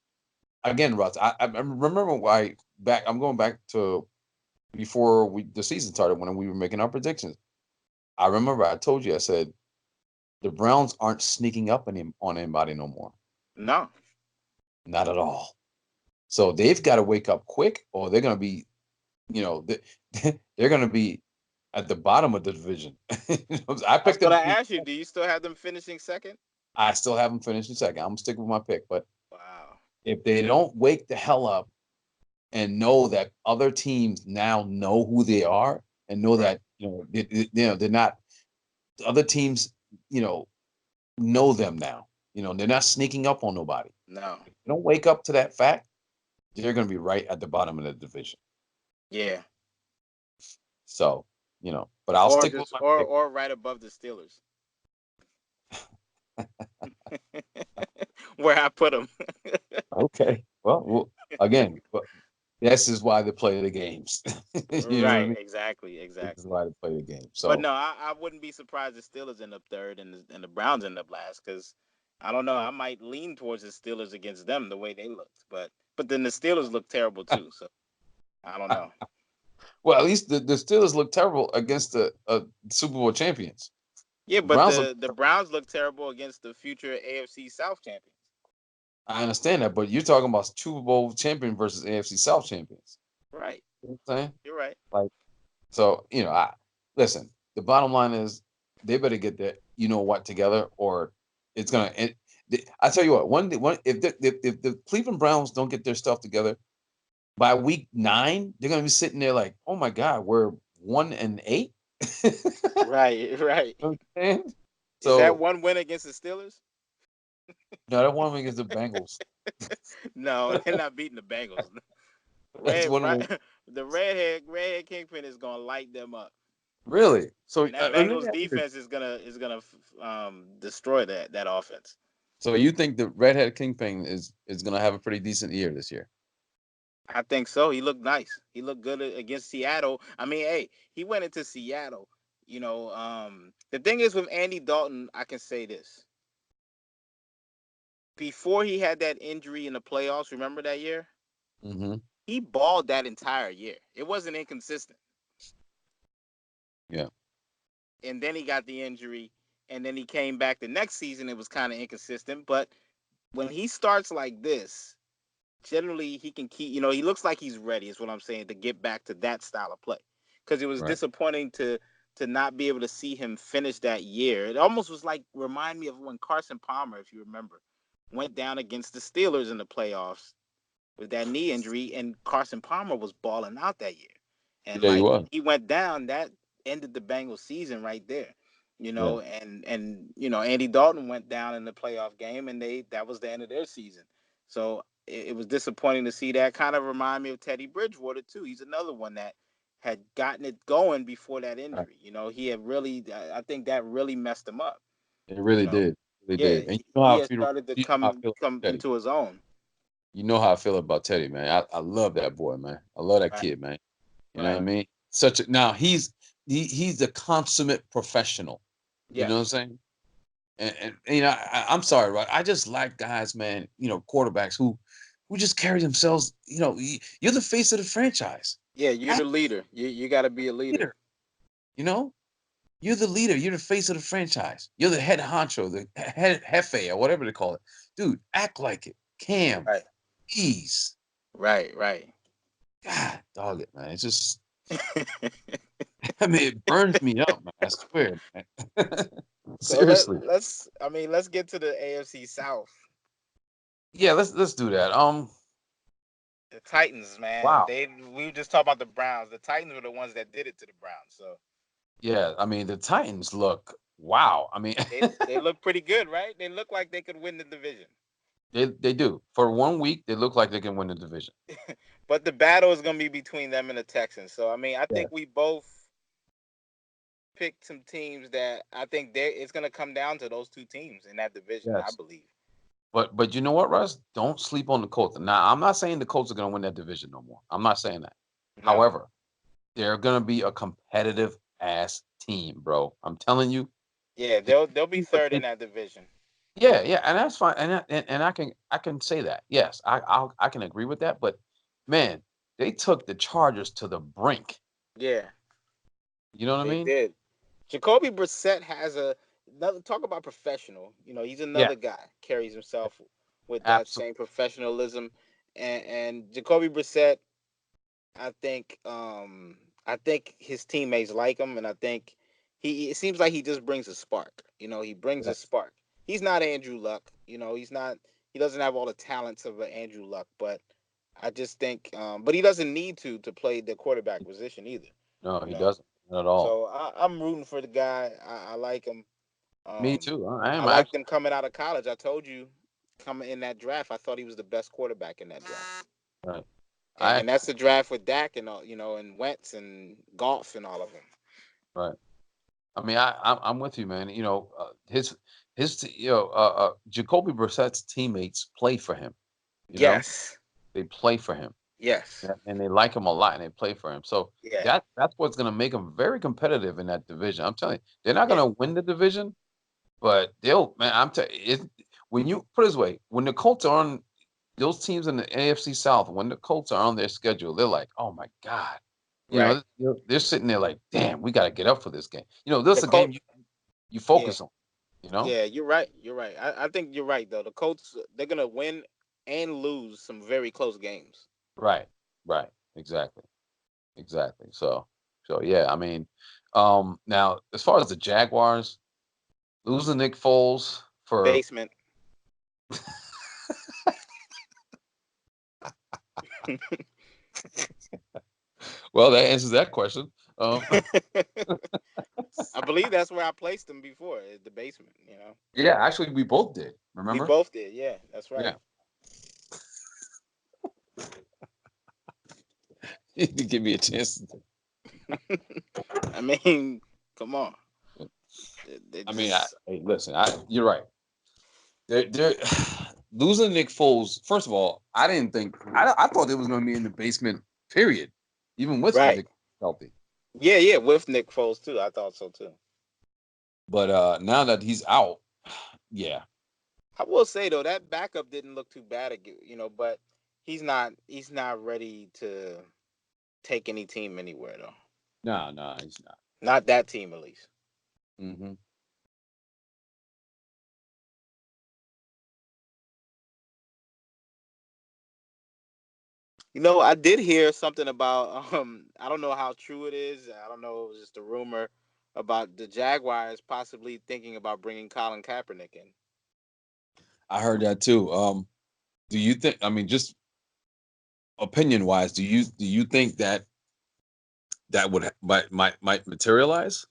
B: again, Russ. I remember why back. I'm going back to before the season started when we were making our predictions. I remember I told you I said the Browns aren't sneaking up on anybody no more,
A: No,
B: not at all. So they've got to wake up quick, or they're going to be, they're going to be at the bottom of the division. I
A: that's
B: picked
A: what
B: them.
A: I asked you. Do you still have them finishing second?
B: I still haven't finished in second. I'm sticking with my pick, but
A: Wow.
B: if they don't wake the hell up and know that other teams now know who they are and know
A: Right.
B: that they're not other teams you know know them now. They're not sneaking up on nobody.
A: No.
B: If they don't wake up to that fact, they're going to be right at the bottom of the division.
A: Yeah.
B: So, but I'll
A: Or
B: stick with
A: just
B: my
A: or
B: pick.
A: or right above the Steelers. Where I put them.
B: Okay. Well, again, but this is why they play the games. You know what I
A: Right.
B: mean?
A: Exactly.
B: This is
A: Exactly.
B: why they play the game.
A: But
B: So,
A: no, I wouldn't be surprised if Steelers end up third and the Browns end up last because I don't know. I might lean towards the Steelers against them the way they looked, but then the Steelers look terrible too. So I don't know.
B: well, at least the Steelers look terrible against the Super Bowl champions.
A: Yeah,
B: The
A: but
B: Browns look.
A: the Browns look terrible against the future AFC South champions.
B: I understand that, but you're talking about Super Bowl champion versus AFC South champions.
A: Right.
B: You know what I'm saying?
A: You're right.
B: Like, so I listen. The bottom line is they better get their what together, or it's gonna. I tell you what, one if the Cleveland Browns don't get their stuff together by week 9, they're gonna be sitting there like, oh my god, we're 1-8. You
A: Right. Right.
B: know what I'm saying?
A: Is that
B: So
A: one win against the Steelers?
B: no, that one against the Bengals.
A: No, they're not beating the Bengals.
B: That's
A: Red,
B: one
A: right,
B: win.
A: the redhead kingpin is gonna light them up,
B: Really? So
A: and that
B: let me
A: Bengals
B: ask you this.
A: defense is gonna destroy that offense.
B: So you think the redhead kingpin is gonna have a pretty decent year this year?
A: I think so. He looked nice. He looked good against Seattle. I mean, hey, he went into Seattle. The thing is with Andy Dalton, I can say this: before he had that injury in the playoffs, remember that year?
B: Mm-hmm.
A: He balled that entire year. It wasn't inconsistent.
B: Yeah.
A: And then he got the injury, and then he came back the next season. It was kind of inconsistent, but when he starts like this, generally he can keep. He looks like he's ready. Is what I'm saying to get back to that style of play. Because it was
B: Right.
A: disappointing to not be able to see him finish that year. It almost was like remind me of when Carson Palmer, if you remember, went down against the Steelers in the playoffs with that knee injury, and Carson Palmer was balling out that year. And
B: Yeah, he
A: like when
B: was.
A: he went down, that ended the Bengals season right there.
B: Yeah.
A: And Andy Dalton went down in the playoff game, and that was the end of their season. So it was disappointing to see that. Kind of remind me of Teddy Bridgewater too. He's another one that had gotten it going before that
B: Right.
A: injury. He had really, I think that really messed him up.
B: It
A: You
B: really
A: know,
B: did. It really
A: yeah,
B: did. And
A: he had started to
B: you know how I
A: come
B: feel
A: come
B: about Teddy.
A: into his own.
B: You know how I feel about Teddy, man. I love that boy, man. I love that
A: Right,
B: kid, man. You know what I
A: right,
B: mean? Now he's a consummate professional. You know what I'm
A: yes.
B: saying? And I'm sorry, right? I just like guys, man. Quarterbacks who who just carry themselves. You're the face of the franchise.
A: Yeah, you're
B: Act
A: the leader. You got to be a
B: like a
A: leader.
B: leader. You know, you're the leader. You're the face of the franchise. You're the head honcho, the head hefe, or whatever they call it. Dude, act like it. Cam,
A: Right,
B: please.
A: right, right.
B: God, dog it, man. It's just, I mean, it burns me up, man. I swear, man.
A: So
B: Seriously.
A: let's get to the AFC South.
B: Yeah, let's do that.
A: The Titans, man.
B: Wow.
A: We were just talking about the Browns. The Titans were the ones that did it to the Browns. So
B: Yeah, I mean, the Titans look wow. I mean,
A: they look pretty good, right? They look like they could win the division.
B: they do. For 1 week, they look like they can win the division.
A: But the battle is going to be between them and the Texans. So I mean, I
B: Yeah.
A: think we both picked some teams that I think it's going to come down to those two teams in that division. I
B: Yes.
A: believe.
B: But you know what, Russ? Don't sleep on the Colts. Now, I'm not saying the Colts are going to win that division no more. I'm not saying that.
A: No.
B: However, they're going to be a competitive ass team, bro. I'm telling you.
A: Yeah,
B: Just
A: they'll be
B: see what
A: third in
B: they.
A: that division.
B: Yeah, yeah, and that's fine, and I can say that. Yes, I can agree with that. But man, they took the Chargers to the brink.
A: Yeah,
B: You know what I
A: they
B: mean?
A: did. Jacoby Brissett has another talk about professional. He's
B: Yeah,
A: another guy carries himself with that
B: absolutely.
A: same professionalism, and Jacoby Brissett, I think um I think his teammates like him, and I think it seems like he just brings a spark. He brings a
B: Yes.
A: spark. He's not Andrew Luck. He's not. He doesn't have all the talents of an Andrew Luck, but I just think, but he doesn't need to play the quarterback position either.
B: No,
A: You
B: he
A: know,
B: doesn't. Not at all.
A: so I'm rooting for the guy. I like him.
B: Me
A: Um,
B: too. I
A: I
B: am
A: liked
B: actually
A: him coming out of college. I told you, coming in that draft, I thought he was the best quarterback in that draft.
B: right. I
A: And that's the draft with Dak and all, and Wentz and Golf and all of them.
B: right. I mean, I'm with you, man. Jacoby Brissett's teammates play for him. You know,
A: Yes,
B: they play for him,
A: yes,
B: and they like him a lot, and they play for him. So
A: yeah,
B: that's what's going to make them very competitive in that division. I'm telling you, they're not
A: yeah.
B: going to win the division, but they'll. Man, I'm telling you, when you put it this way, when the Colts are on those teams in the AFC South, when the Colts are on their schedule, they're like, oh my god.
A: Right.
B: They're sitting there like, damn, we got to get up for this game. This
A: The
B: is a game
A: Colts.
B: you
A: Yeah,
B: focus on. You know,
A: yeah. You're right. You're right. I think you're right though. The Colts, they're gonna win and lose some very close games.
B: right, right, exactly, exactly. So yeah, I mean, now as far as the Jaguars losing Nick Foles for,
A: Basement.
B: well, that answers that question.
A: I believe that's where I placed them before, the basement.
B: Yeah, actually, we both did.
A: We
B: Remember?
A: both did. Yeah, that's right.
B: Yeah, you did give me a chance.
A: I mean, come on. They
B: I mean,
A: just
B: hey, listen, you're right. They're losing Nick Foles. First of all, I didn't think I thought they was going to be in the basement. Period. Even with
A: right.
B: Nick healthy,
A: Yeah, yeah, with Nick Foles too. I thought so too.
B: but now that he's out, yeah,
A: I will say though that backup didn't look too bad, but he's not ready to take any team anywhere though.
B: no, no, he's not.
A: Not that team at least.
B: Hmm.
A: I did hear something about I don't know how true it is. I don't know, it was just a rumor about the Jaguars possibly thinking about bringing Colin Kaepernick in.
B: I heard that too. Do you think? I mean, just opinion wise, do you think that might materialize?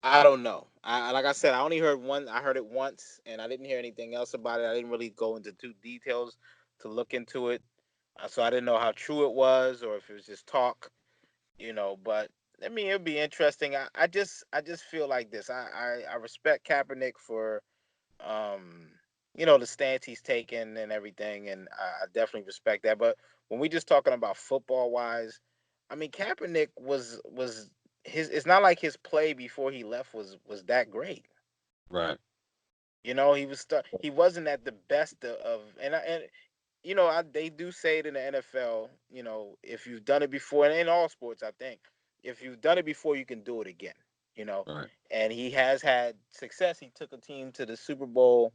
A: I don't know. Like I said, I only heard one. I heard it once, and I didn't hear anything else about it. I didn't really go into too details to look into it, so I didn't know how true it was or if it was just talk. But I mean, it'd be interesting. I just feel like this. I respect Kaepernick for um the stance he's taken and everything, and I definitely respect that. But when we just talking about football wise, I mean, Kaepernick was his. It's not like his play before he left was that great.
B: Right.
A: He wasn't at the best and they do say it in the NFL. If you've done it before, and in all sports, I think if you've done it before, you can do it again. You know,
B: Right.
A: and he has had success. He took a team to the Super Bowl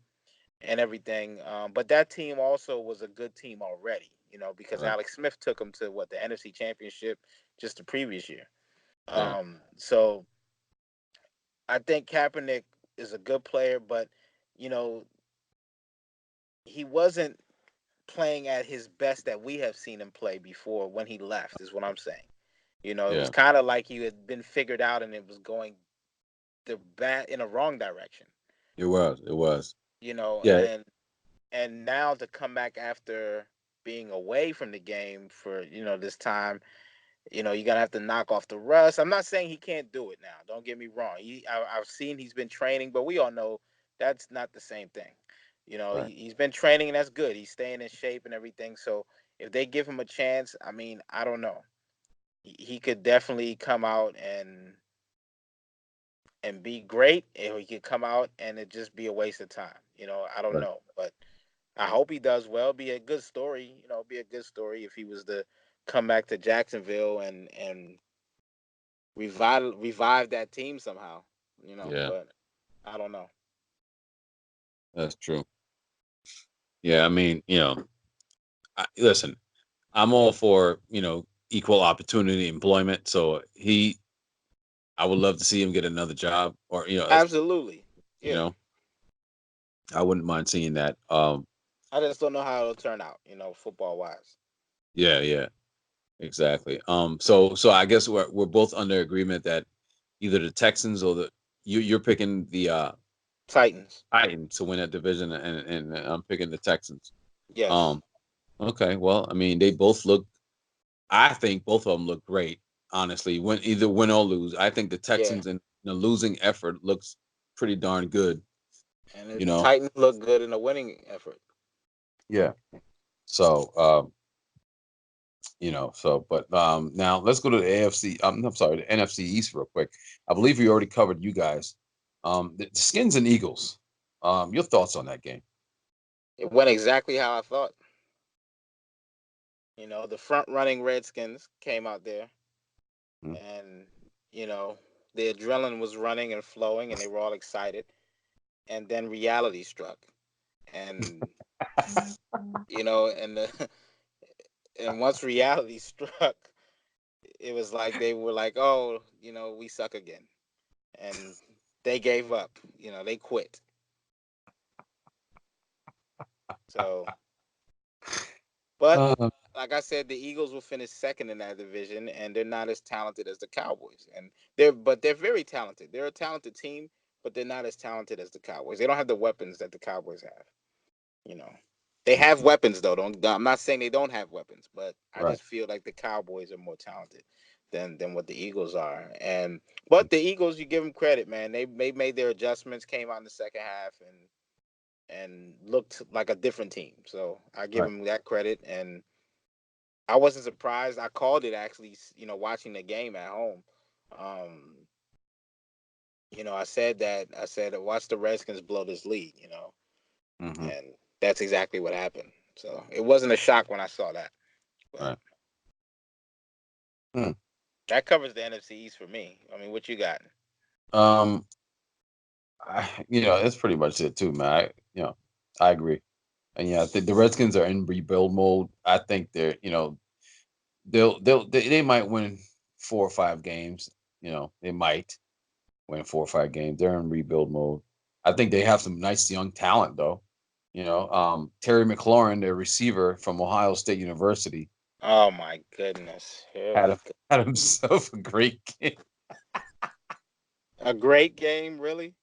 A: and everything. But that team also was a good team already. Because
B: Right.
A: Alex Smith took them to what, the NFC Championship just the previous year.
B: Right.
A: So I think Kaepernick is a good player, but you know he wasn't playing at his best that we have seen him play before when he left. Is what I'm saying. It was
B: Yeah.
A: kind of like he had been figured out and it was going the bad in a wrong direction.
B: It was. It was.
A: You know,
B: Yeah.
A: and now to come back after being away from the game for this time, you're gonna have to knock off the Russ. I'm not saying he can't do it now. Don't get me wrong. I've seen he's been training, but we all know that's not the same thing.
B: Right.
A: He's been training and that's good. He's staying in shape and everything. So if they give him a chance, I mean, I don't know. He could definitely come out and be great, or he could come out and it just be a waste of time. I don't
B: Right.
A: know, but I hope he does well. Be a good story. Be a good story if he was to come back to Jacksonville and revive that team somehow.
B: Yeah.
A: But I don't know.
B: That's true. Yeah. I mean, listen, I'm all for equal opportunity employment. So I would love to see him get another job, or
A: Absolutely.
B: you
A: Yeah.
B: know, I wouldn't mind seeing that.
A: I just don't know how it'll turn out. Football wise.
B: Yeah, yeah, exactly. So I guess we're both under agreement that either the Texans or you're picking the
A: Titans.
B: Titans to win that division, and I'm picking the Texans.
A: Yes.
B: Um, okay, well, I mean, they both look. I think both of them look great. Honestly, either win or lose, I think the
A: Yeah.
B: Texans in the losing effort looks pretty darn good.
A: And
B: You
A: the
B: know,
A: Titans look good in a winning effort.
B: yeah. So, but now let's go to the AFC. I'm sorry, the NFC East real quick. I believe we already covered you guys. The Skins and Eagles. Your thoughts on that game?
A: It went exactly how I thought. The front running Redskins came out there
B: Hmm?
A: and, you know, the adrenaline was running and flowing and they were all excited. And then reality struck. And, and and once reality struck, it was like they were like, oh, we suck again. And they gave up, they quit. So, but
B: Uh,
A: like I said, the Eagles will finish second in that division, and they're not as talented as the Cowboys. And they're very talented. They're a talented team, but they're not as talented as the Cowboys. They don't have the weapons that the Cowboys have. You know, they have weapons though. Don't I'm not saying they don't have weapons, but I
B: right.
A: just feel like the Cowboys are more talented than what the Eagles are. And but the Eagles, you give them credit, man. They made their adjustments, came out in the second half, and looked like a different team. So I give
B: Right.
A: them that credit, and I wasn't surprised. I called it actually, watching the game at home. Um, I said watch the Redskins blow this lead,
B: Hmm.
A: and that's exactly what happened. So it wasn't a shock when I saw that. But
B: Right. Hmm.
A: that covers the NFC East for me. I mean, what you got?
B: Um, that's pretty much it too, man. I agree. And yeah, I think the Redskins are in rebuild mode. I think they might win 4 or 5 games. They might win 4 or 5 games. They're in rebuild mode. I think they have some nice young talent though. Terry McLaurin, their receiver from Ohio State University,
A: Oh my goodness! Here
B: had
A: we
B: a,
A: go.
B: had himself a great game.
A: A great game, really.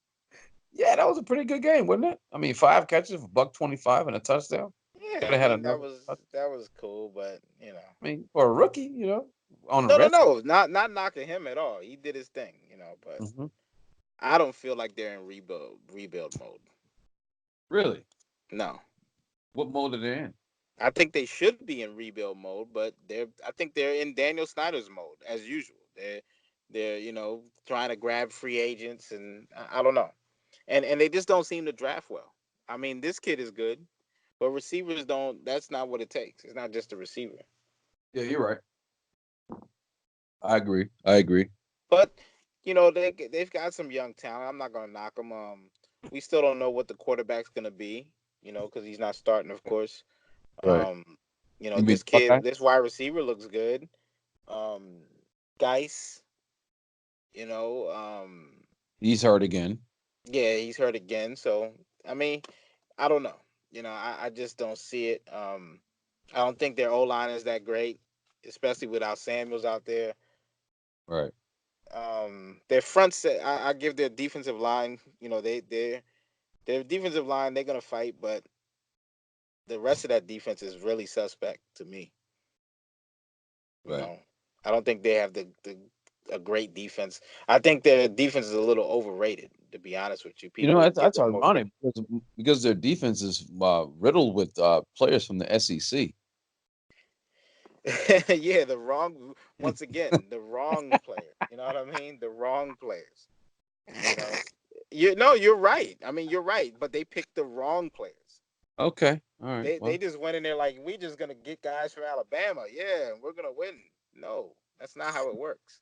B: Yeah, that was a pretty good game, wasn't it? I mean, 5 catches for $125 and a touchdown.
A: Yeah,
B: Could
A: I
B: have had
A: mean that
B: another.
A: was
B: I
A: that was cool, but
B: for a rookie, on the
A: no, no,
B: Redskins.
A: no, not knocking him at all. He did his thing, but
B: Hmm.
A: I don't feel like they're in rebuild mode.
B: Really?
A: No.
B: What mode are they in?
A: I think they should be in rebuild mode, but I think they're in Daniel Snyder's mode as usual. They're trying to grab free agents, and I don't know. And they just don't seem to draft well. I mean, this kid is good, But receivers don't. That's not what it takes. It's not just a receiver.
B: Yeah, you're right. I agree. I agree.
A: But they've got some young talent. I'm not gonna knock them. We still don't know what the quarterback's gonna be. Because he's not starting, of course.
B: Right.
A: Um,
B: You mean
A: this
B: the Buckeye?
A: this wide receiver looks good. Um, Geis, you know,
B: He's hurt again.
A: yeah, he's hurt again. So I mean, I don't know. I just don't see it. I don't think their O line is that great, especially without Samuels out there.
B: Right.
A: Their front set, I give their defensive line. Their defensive line, they're gonna fight, but the rest of that defense is really suspect to me. You
B: Right.
A: know, I don't think they have the a great defense. I think their defense is a little overrated. To be honest with you, people
B: That's
A: give
B: that's
A: them more
B: ironic
A: credit.
B: because their defense is riddled with players from the SEC.
A: Yeah, once again, the wrong player. You know what I mean? The wrong players. You know, you're right. I mean, you're right, but they picked the wrong players.
B: Okay. All right.
A: They
B: Well.
A: just went in there like we just gonna get guys from Alabama. Yeah, we're gonna win. No, that's not how it works.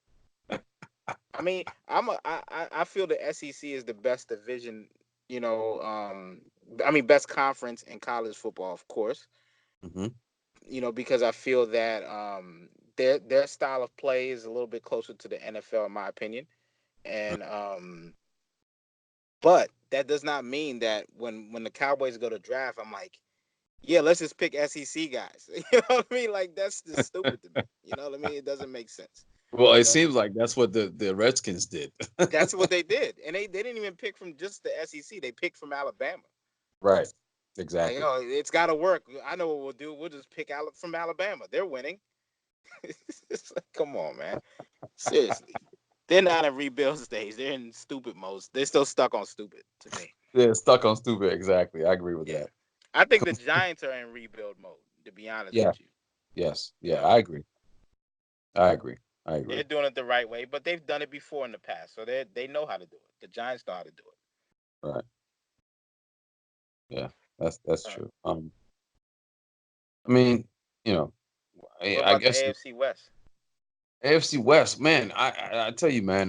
A: I mean, I feel the SEC is the best division. I mean, best conference in college football, of course.
B: Hmm.
A: Because I feel that their style of play is a little bit closer to the NFL, in my opinion. And but that does not mean that when the Cowboys go to draft, I'm like, yeah, let's just pick SEC guys. You know what I mean? Like that's just stupid to me. You know what I mean? It doesn't make sense.
B: Well,
A: You
B: it
A: know,
B: seems like that's what the Redskins did.
A: that's what they did, and they didn't even pick from just the SEC. They picked from Alabama.
B: Right.
A: Like,
B: Exactly.
A: it's got to work. I know what we'll do. We'll just pick from Alabama. They're winning. It's like, come on, man. Seriously, they're not in rebuild stage. They're in stupid mode. They're still stuck on stupid to me.
B: Yeah, stuck on stupid. Exactly. I agree with
A: Yeah,
B: that.
A: I think the Giants are in rebuild mode. To be honest
B: Yeah.
A: with you,
B: Yes.
A: you
B: Yeah.
A: know,
B: I agree. I agree. I
A: they're
B: agree.
A: doing it the right way, but they've done it before in the past, so they know how to do it. The Giants know how to do
B: Right. Yeah. That's
A: it.
B: true. I mean, you know,
A: What
B: I
A: about the
B: guess
A: AFC West?
B: AFC West, man. I tell you, man.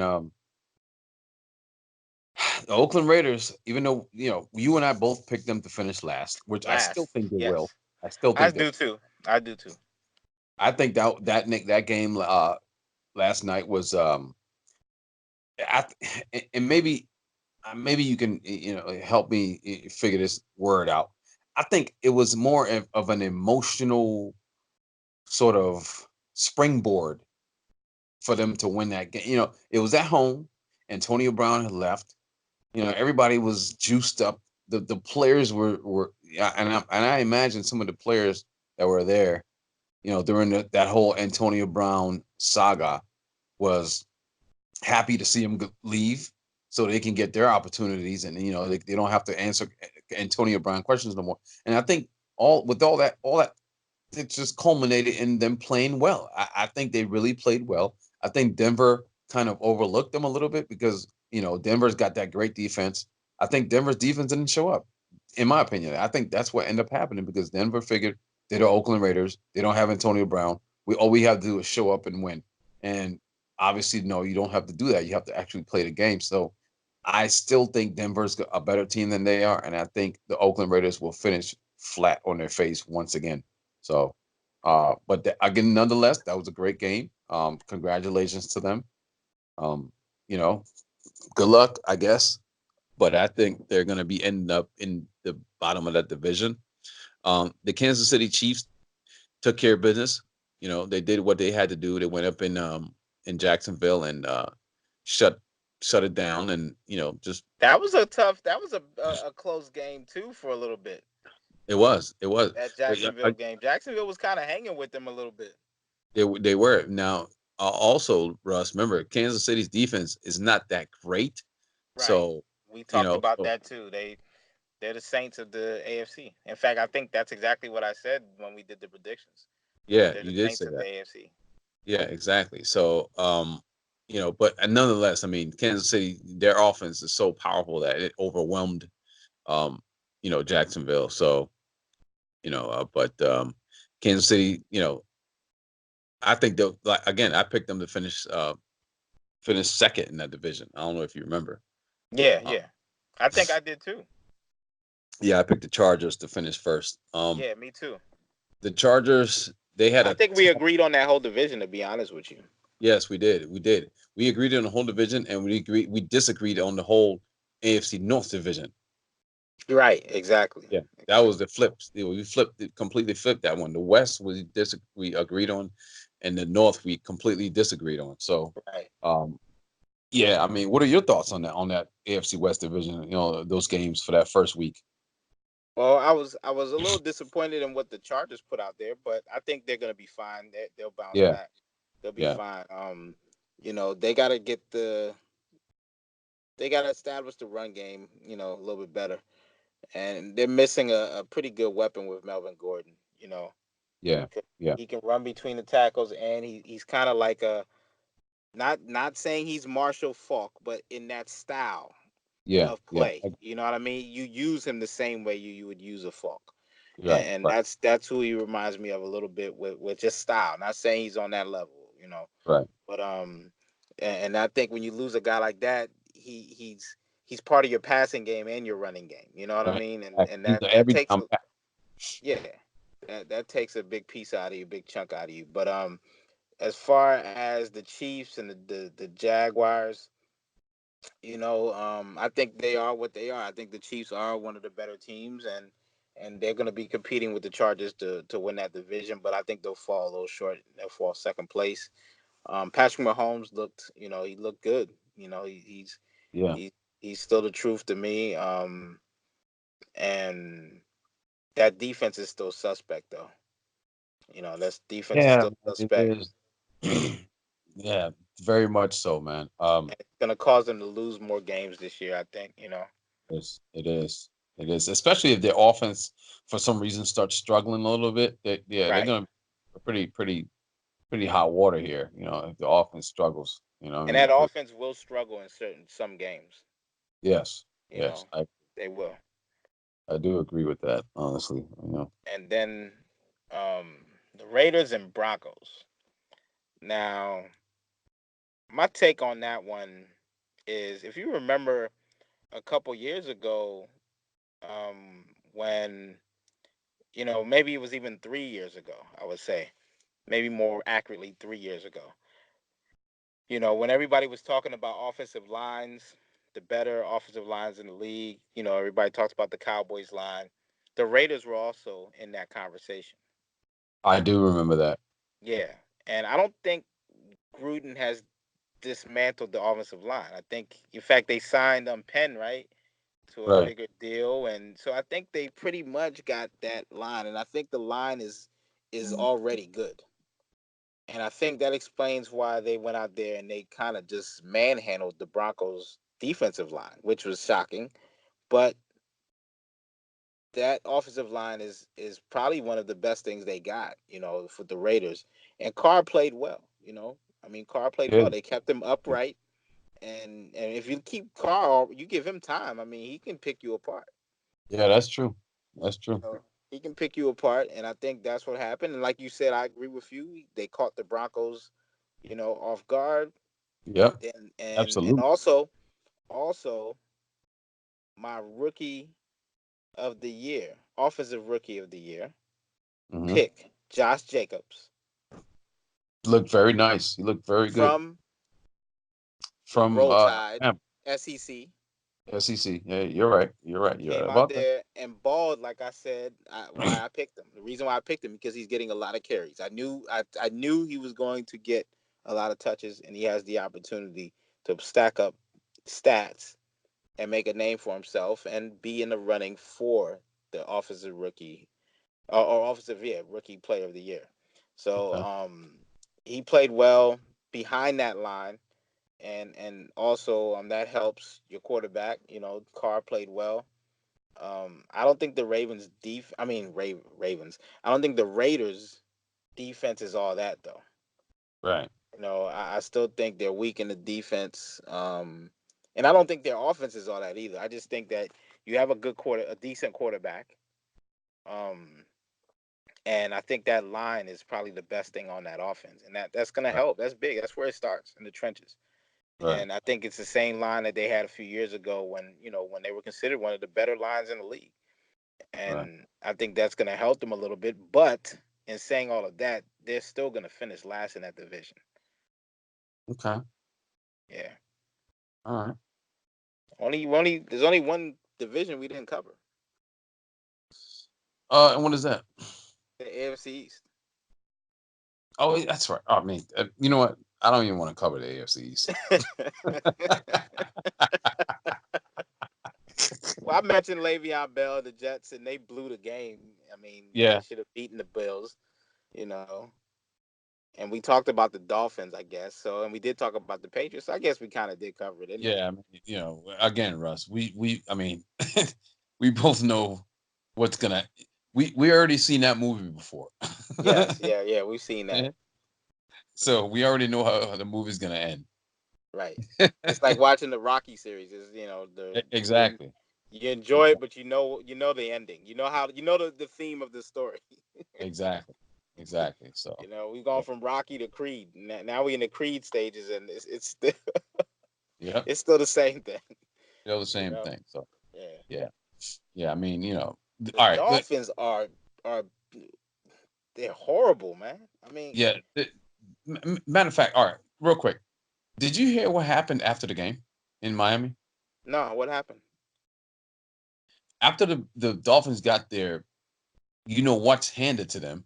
B: The Oakland Raiders, even though you and I both picked them to finish last, which I still
A: Last,
B: think they will.
A: yes,
B: I still
A: I
B: think they.
A: do too. I do too.
B: I think that game last night was I, and maybe you can help me figure this word out. I think it was more of an emotional sort of springboard for them to win that game. It was at home. Antonio Brown had left. Everybody was juiced up. The players were yeah, and I imagine some of the players that were there, during that whole Antonio Brown saga was happy to see him leave so they can get their opportunities, and they don't have to answer Antonio Brown questions no more. And I think all that it just culminated in them playing well. I think they really played well. I think Denver kind of overlooked them a little bit because Denver's got that great defense. I think Denver's defense didn't show up, in my opinion. I think that's what ended up happening because Denver figured they're the Oakland Raiders. They don't have Antonio Brown. All we have to do is show up and win. And obviously, no, you don't have to do that. You have to actually play the game. So I still think Denver's a better team than they are, and I think the Oakland Raiders will finish flat on their face once again. So, but again, nonetheless, that was a great game. Congratulations to them. Um, you know, good luck, I guess. But I think they're going to be ending up in the bottom of that division. The Kansas City Chiefs took care of business. They did what they had to do. They went up in Jacksonville and shut shut it down, and just
A: That was a close game too for a little bit.
B: it was.
A: That
B: But
A: Jacksonville game. Jacksonville was kind of hanging with them a little bit.
B: they were now. Also, Russ, remember Kansas City's defense is not that great,
A: Right.
B: so
A: We talked about
B: so
A: that too. They're the Saints of the AFC. In fact, I think that's exactly what I said when we did the predictions.
B: yeah,
A: They're the
B: you did
A: Saints
B: say
A: of the
B: that.
A: AFC.
B: Yeah, exactly. So, but nonetheless, I mean, Kansas City, their offense is so powerful that it overwhelmed, um, Jacksonville. So, But Kansas City, I think they'll like again. I picked them to finish second in that division. I don't know if you remember.
A: Yeah,
B: Uh,
A: yeah. I think I did too.
B: yeah, I picked the Chargers to finish first.
A: Yeah, me too.
B: The Chargers, they had
A: I
B: a
A: think we agreed on that whole division. To be honest with you.
B: yes, we did. We did. We agreed on the whole division, and we disagreed on the whole AFC North division.
A: Right. Exactly.
B: Yeah, that was
A: Exactly.
B: the flips. We flipped it, completely flipped that one. The West we agreed on, and the North we completely disagreed on. So,
A: Right.
B: um, yeah, I mean, what are your thoughts on that AFC West division? Those games for that first week.
A: Well, I was a little disappointed in what the Chargers put out there, but I think they're gonna be fine. They'll bounce
B: Yeah,
A: back. They'll be
B: yeah,
A: fine. They gotta they gotta establish the run game, a little bit better. And they're missing a pretty good weapon with Melvin Gordon. 'Cause
B: yeah,
A: he can run between the tackles, and he's kind of like a not saying he's Marshall Falk, but in that style
B: yeah,
A: of
B: yeah.
A: play. You know what I mean? You use him the same way you would use a Falk.
B: Right,
A: And
B: right,
A: that's who he reminds me of a little bit with just style. Not saying he's on that level.
B: right,
A: But and I think when you lose a guy like that, he's part of your passing game and your running game. You know what I
B: right.
A: mean? And
B: Right.
A: and
B: He's
A: that
B: the
A: that
B: every
A: takes
B: down
A: a
B: back.
A: yeah, that takes a big piece out of you, big chunk out of you. But as far as the Chiefs and the Jaguars, I think they are what they are. I think the Chiefs are one of the better teams, and they're going to be competing with the Chargers to win that division. But I think they'll fall a little short. They'll fall second place. Patrick Mahomes he looked good.
B: Yeah,
A: he, he's still the truth to me. And that defense is still suspect though. That defense is
B: yeah,
A: still
B: man, it
A: suspect,
B: is. Yeah, very much so, man.
A: and it's going to cause them to lose more games this year. I think.
B: It is, it is, especially if their offense for some reason starts struggling a little bit. They're
A: Right.
B: gonna be pretty hot water here. If the offense struggles, what I
A: And
B: mean,
A: that
B: because
A: offense will struggle in some games.
B: yes,
A: You
B: yes,
A: know, they will.
B: I do agree with that. Honestly,
A: And then the Raiders and Broncos. Now, my take on that one is if you remember a couple years ago, when, maybe it was even 3 years ago, I would say, maybe more accurately 3 years ago, when everybody was talking about offensive lines, the better offensive lines in the league, everybody talks about the Cowboys line. The Raiders were also in that conversation.
B: I do remember that.
A: Yeah. And I don't think Gruden has dismantled the offensive line. I think, in fact, they signed Penn, right, to a
B: Right.
A: bigger deal, and so I think they pretty much got that line, and I think the line is already good, and I think that explains why they went out there and they kind of just manhandled the Broncos defensive line, which was shocking, but that offensive line is probably one of the best things they got, for the Raiders. And Carr played well. I mean, Carr played
B: Yeah,
A: well. They kept him upright. And if you keep Carl, you give him time. I mean, he can pick you apart.
B: yeah, that's true. That's true.
A: He can pick you apart, and I think that's what happened. And like you said, I agree with you. They caught the Broncos, off guard.
B: Yep,
A: And
B: absolutely.
A: also my rookie of the year, offensive rookie of the year,
B: Hmm.
A: pick Josh Jacobs
B: Looked very nice. He looked very good
A: from
B: from
A: Roll Tide,
B: yeah,
A: SEC.
B: SEC. Yeah, you're right. You're right. You're right
A: Came out
B: about that.
A: there and balled, like I said. Why I picked him? The reason why I picked him because he's getting a lot of carries. I knew he was going to get a lot of touches, and he has the opportunity to stack up stats and make a name for himself and be in the running for the offensive rookie or offensive rookie player of the year. So
B: Okay.
A: he played well behind that line, and also that helps your quarterback. Carr played well. I don't think the Ravens I mean Ravens. I don't think the Raiders defense is all that though.
B: Right.
A: I still think they're weak in the defense. And I don't think their offense is all that either. I just think that you have a decent quarterback. Um, And I think that line is probably the best thing on that offense, and that's gonna
B: Right.
A: help. That's big. That's where it starts in the trenches.
B: Right.
A: And I think it's the same line that they had a few years ago when when they were considered one of the better lines in the league.
B: Right.
A: And I think that's gonna help them a little bit. But in saying all of that, they're still gonna finish last in that division.
B: Okay.
A: Yeah.
B: All right.
A: Only there's only one division we didn't cover.
B: And what is that?
A: The AFC East.
B: Oh, that's right. Oh, I mean, you know what? I don't even want to cover the AFC East.
A: Well, I mentioned Le'Veon Bell, the Jets, and they blew the game. I mean, they
B: Yeah.
A: should have beaten the Bills, you know. And we talked about the Dolphins, I guess. So, and we did talk about the Patriots. So I guess we kind of did cover it anyway.
B: Yeah. I mean, again, Russ, I mean, we both know what's gonna. We already seen that movie before.
A: Yes, yeah, we've seen that.
B: So we already know how the movie's gonna end.
A: Right. It's like watching the Rocky series. Is
B: Exactly.
A: you enjoy it,
B: Exactly.
A: but you know the ending. You know how the theme of the story.
B: Exactly. Exactly. So.
A: We've gone
B: Yeah.
A: from Rocky to Creed. Now we in the Creed stages, and it's still
B: Yeah.
A: it's still the same thing.
B: Still the
A: You
B: same
A: know.
B: thing. So.
A: Yeah.
B: Yeah. Yeah. I mean,
A: The
B: all right.
A: Dolphins are they're horrible, man. I mean,
B: Yeah. Matter of fact, all right, real quick. Did you hear what happened after the game in Miami?
A: no, what happened?
B: After the Dolphins got their, what's handed to them,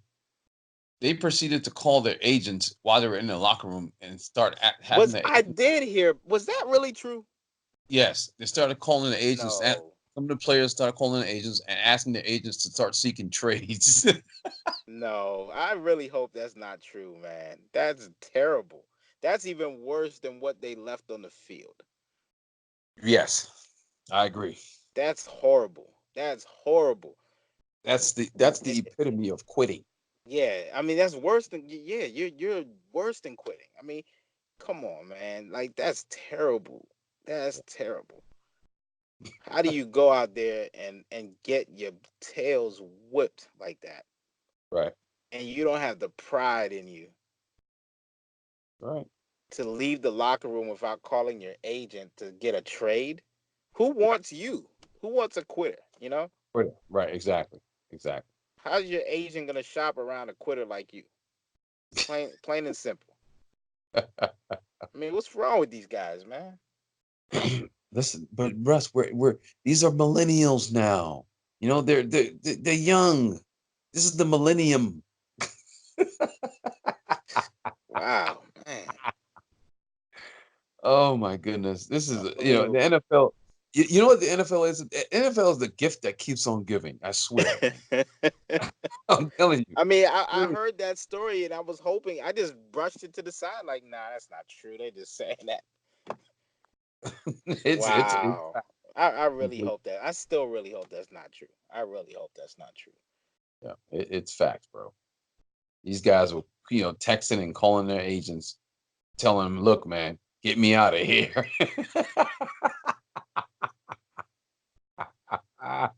B: they proceeded to call their agents while they were in the locker room and start having
A: Was
B: the
A: I
B: agents.
A: did hear? Was that really true?
B: Yes, they started calling the agents. And
A: No,
B: some of the players started calling the agents and asking the agents to start seeking trades.
A: no. I really hope that's not true, man. That's terrible. That's even worse than what they left on the field.
B: Yes, I agree.
A: That's horrible. That's horrible.
B: That's the epitome of quitting.
A: Yeah, I mean that's worse than yeah. You're worse than quitting. I mean, come on, man. Like that's terrible. That's terrible. How do you go out there and get your tails whipped like that,
B: Right.
A: and you don't have the pride in you
B: Right.
A: to leave the locker room without calling your agent to get a trade? Who wants you? Who wants a quitter?
B: Right. Right. Exactly. Exactly.
A: How's your agent gonna shop around a quitter like you? Plain and simple. I mean, what's wrong with these guys, man?
B: Listen, but Russ, we're these are millennials now. They're young. This is the millennium.
A: Wow, man,
B: Oh my goodness. This is the
A: unbelievable.
B: NFL. You know what the NFL is? The NFL is the gift that keeps on giving. I swear. I'm telling you.
A: I mean, I heard that story and I was hoping. I just brushed it to the side, like, nah, that's not true. They just saying that.
B: It's
A: Wow. I really hope that. I still really hope that's not true. I really hope that's not true.
B: yeah, it's facts, bro. These guys were texting and calling their agents, telling them, "Look, man, get me out of here."
A: Yeah,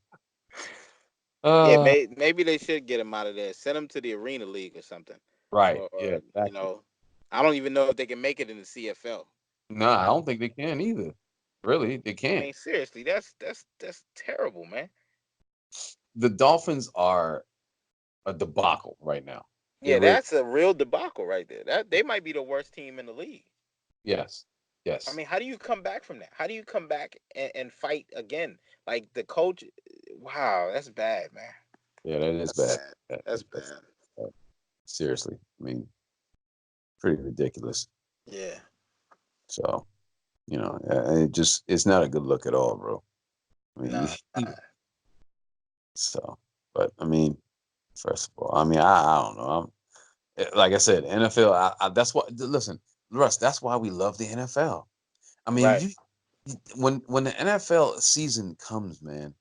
B: uh,
A: maybe they should get him out of there. Send him to the Arena League or something.
B: right.
A: Or
B: Yeah, exactly.
A: I don't even know if they can make it in the CFL.
B: No, I don't think they can either. Really, they
A: I
B: can't.
A: mean, seriously, that's terrible, man.
B: The Dolphins are a debacle right now. They
A: Yeah,
B: really,
A: that's a real debacle right there. That they might be the worst team in the league.
B: yes,
A: I
B: yes,
A: mean, how do you come back from that? How do you come back and fight again? Like the coach, wow, that's bad, man.
B: yeah, that is
A: That's
B: bad.
A: bad.
B: That-
A: That's
B: That's
A: bad.
B: bad. Seriously. I mean, pretty ridiculous.
A: Yeah.
B: So, it's not a good look at all, bro. I mean,
A: Nah.
B: so, but I mean, first of all, I mean, I don't know. Like I said, NFL. That's what. Listen, Russ. That's why we love the NFL. I mean,
A: Right.
B: when the NFL season comes, man,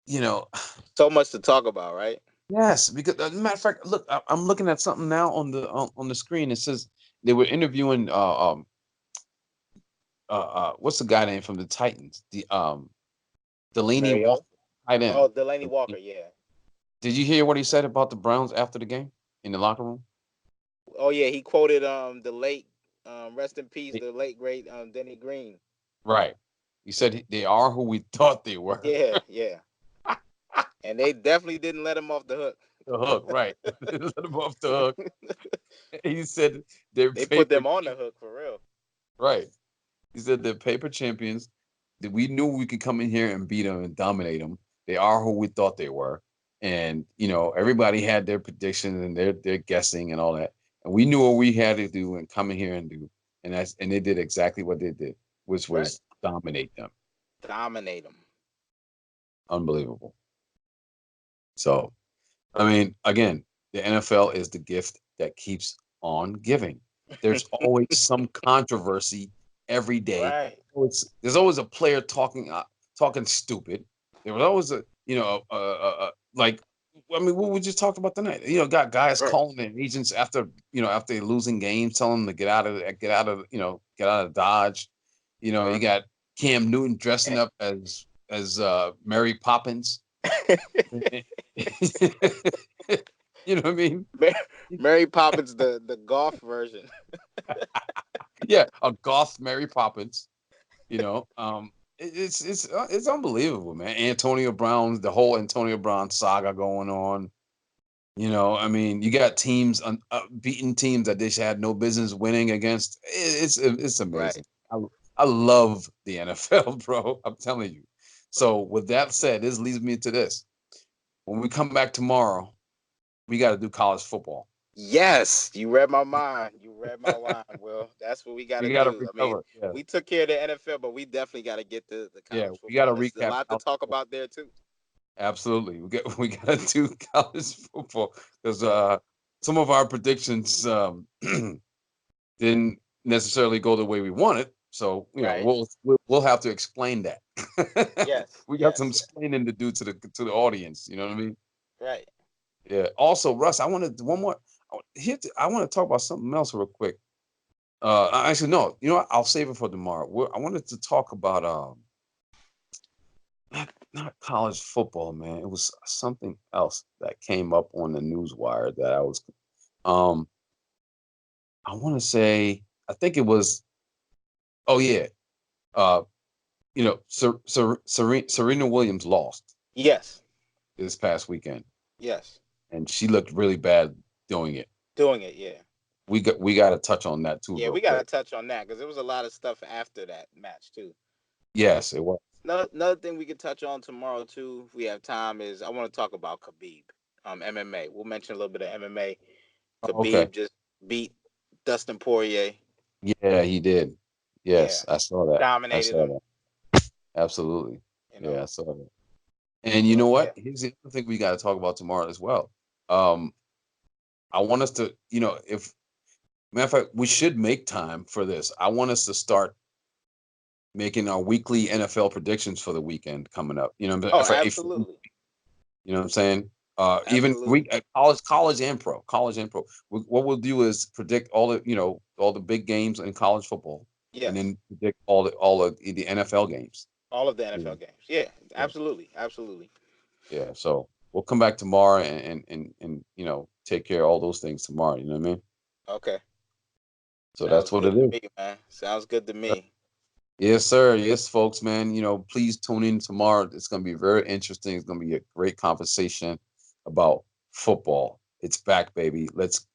B: you know,
A: So much to talk about, right?
B: yes, because as a matter of fact, look, I'm looking at something now on the screen. It says they were interviewing what's the guy name from the Titans? The Delaney Walker,
A: Mario.
B: tight end.
A: Oh, Delaney Walker. Yeah.
B: Did you hear what he said about the Browns after the game in the locker room?
A: Oh yeah, he quoted the late rest in peace,
B: He-
A: the late great Denny Green.
B: right. He said they are who we thought they were.
A: Yeah, yeah. And they definitely didn't let him off the hook.
B: The hook, right? Let him off the hook. He said they're
A: They put
B: paper,
A: them on the hook for real.
B: right? He said they're paper champions. That we knew we could come in here and beat them and dominate them. They are who we thought they were, and everybody had their predictions and their guessing and all that, and we knew what we had to do and come in here and do, and they did exactly what they did, which
A: Right.
B: was dominate them.
A: Dominate them.
B: Unbelievable. So I mean, again, the NFL is the gift that keeps on giving. There's always some controversy every day.
A: Right.
B: There's always a player talking stupid. There was always like I mean, what we just talked about tonight. Got guys
A: Right.
B: calling their agents after after losing games, telling them to get out of Dodge. You got Cam Newton dressing up as Mary Poppins. You know what I mean?
A: Mary Poppins, the golf version.
B: Yeah, a goth Mary Poppins. It's unbelievable, man. Antonio Brown, the whole Antonio Brown saga going on. I mean, you got teams beating teams that they had no business winning against. It's
A: Right.
B: amazing. I love the NFL, bro. I'm telling you. So with that said, this leads me to this. When we come back tomorrow, we got to do college football.
A: Yes, you read my mind. You read my mind. Well, that's what we got
B: We
A: to
B: got to
A: do. I mean,
B: recover. Yeah,
A: we took care of the NFL, but we definitely got to get the
B: yeah.
A: college
B: We got
A: football.
B: to
A: There's a
B: recap
A: lot to
B: college
A: talk
B: football.
A: about there too.
B: Absolutely, we got to do college football because
A: Right.
B: some of our predictions didn't necessarily go the way we wanted. So
A: Right.
B: we'll have to explain that.
A: Yes.
B: We got some
A: Yes.
B: explaining to do to the audience. You know what I mean?
A: Right.
B: Yeah. Also, Russ, I wanted one more. I want to talk about something else real quick. Actually, no. You know what? I'll save it for tomorrow. I wanted to talk about not college football, man. It was something else that came up on the news wire that um I want to say I think it was oh yeah uh Serena Williams lost
A: Yes.
B: this past weekend
A: Yes.
B: and she looked really bad doing it.
A: Doing it. Yeah.
B: We got to touch on that too
A: Yeah.
B: real
A: We got to
B: quick.
A: touch on that because there was a lot of stuff after that match too.
B: Yes, it was.
A: Another thing we could touch on tomorrow too, if we have time, is I want to talk about Khabib, MMA. We'll mention a little bit of MMA.
B: Okay.
A: Khabib just beat Dustin Poirier.
B: Yeah, he did.
A: Yeah,
B: Yes, I saw that. I
A: dominated
B: saw
A: him.
B: that. Absolutely.
A: You
B: Yeah,
A: know.
B: I saw that. And you
A: So
B: know
A: yeah,
B: what? Here's the other thing we got to talk about tomorrow as well. Um, I want us to, if matter of fact, we should make time for this. I want us to start making our weekly NFL predictions for the weekend coming up.
A: oh,
B: If
A: absolutely,
B: you know what I'm saying. Even
A: absolutely.
B: college and pro. What we'll do is predict all the big games in college football, and
A: Yes,
B: then predict all the NFL games.
A: all of the
B: You
A: NFL
B: know,
A: games. Yeah,
B: yeah,
A: absolutely, absolutely.
B: yeah. So we'll come back tomorrow and take care of all those things tomorrow. You know what I mean?
A: Okay,
B: So that's
A: sounds
B: what
A: good
B: it
A: to
B: is.
A: me, man. Sounds good to me.
B: Yes, sir. Yes, folks, man. Please tune in tomorrow. It's going to be very interesting. It's going to be a great conversation about football. It's back, baby. Let's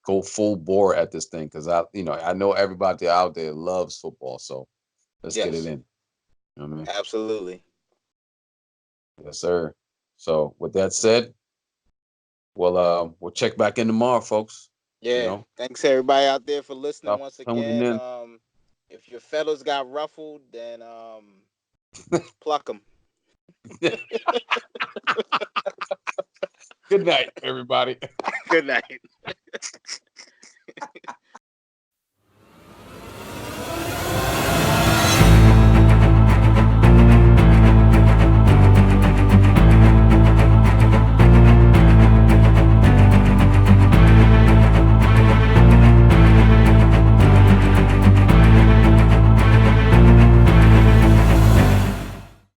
B: go full bore at this thing because I know everybody out there loves football. So let's get it
A: Yes,
B: in. You know what I mean?
A: absolutely.
B: Yes, sir. So with that said, we'll check back in tomorrow, folks. You
A: Yeah,
B: know,
A: thanks everybody out there for listening
B: stop
A: once
B: tuning
A: again.
B: in.
A: If your feathers got ruffled, then pluck them.
B: Good night, everybody.
A: Good night.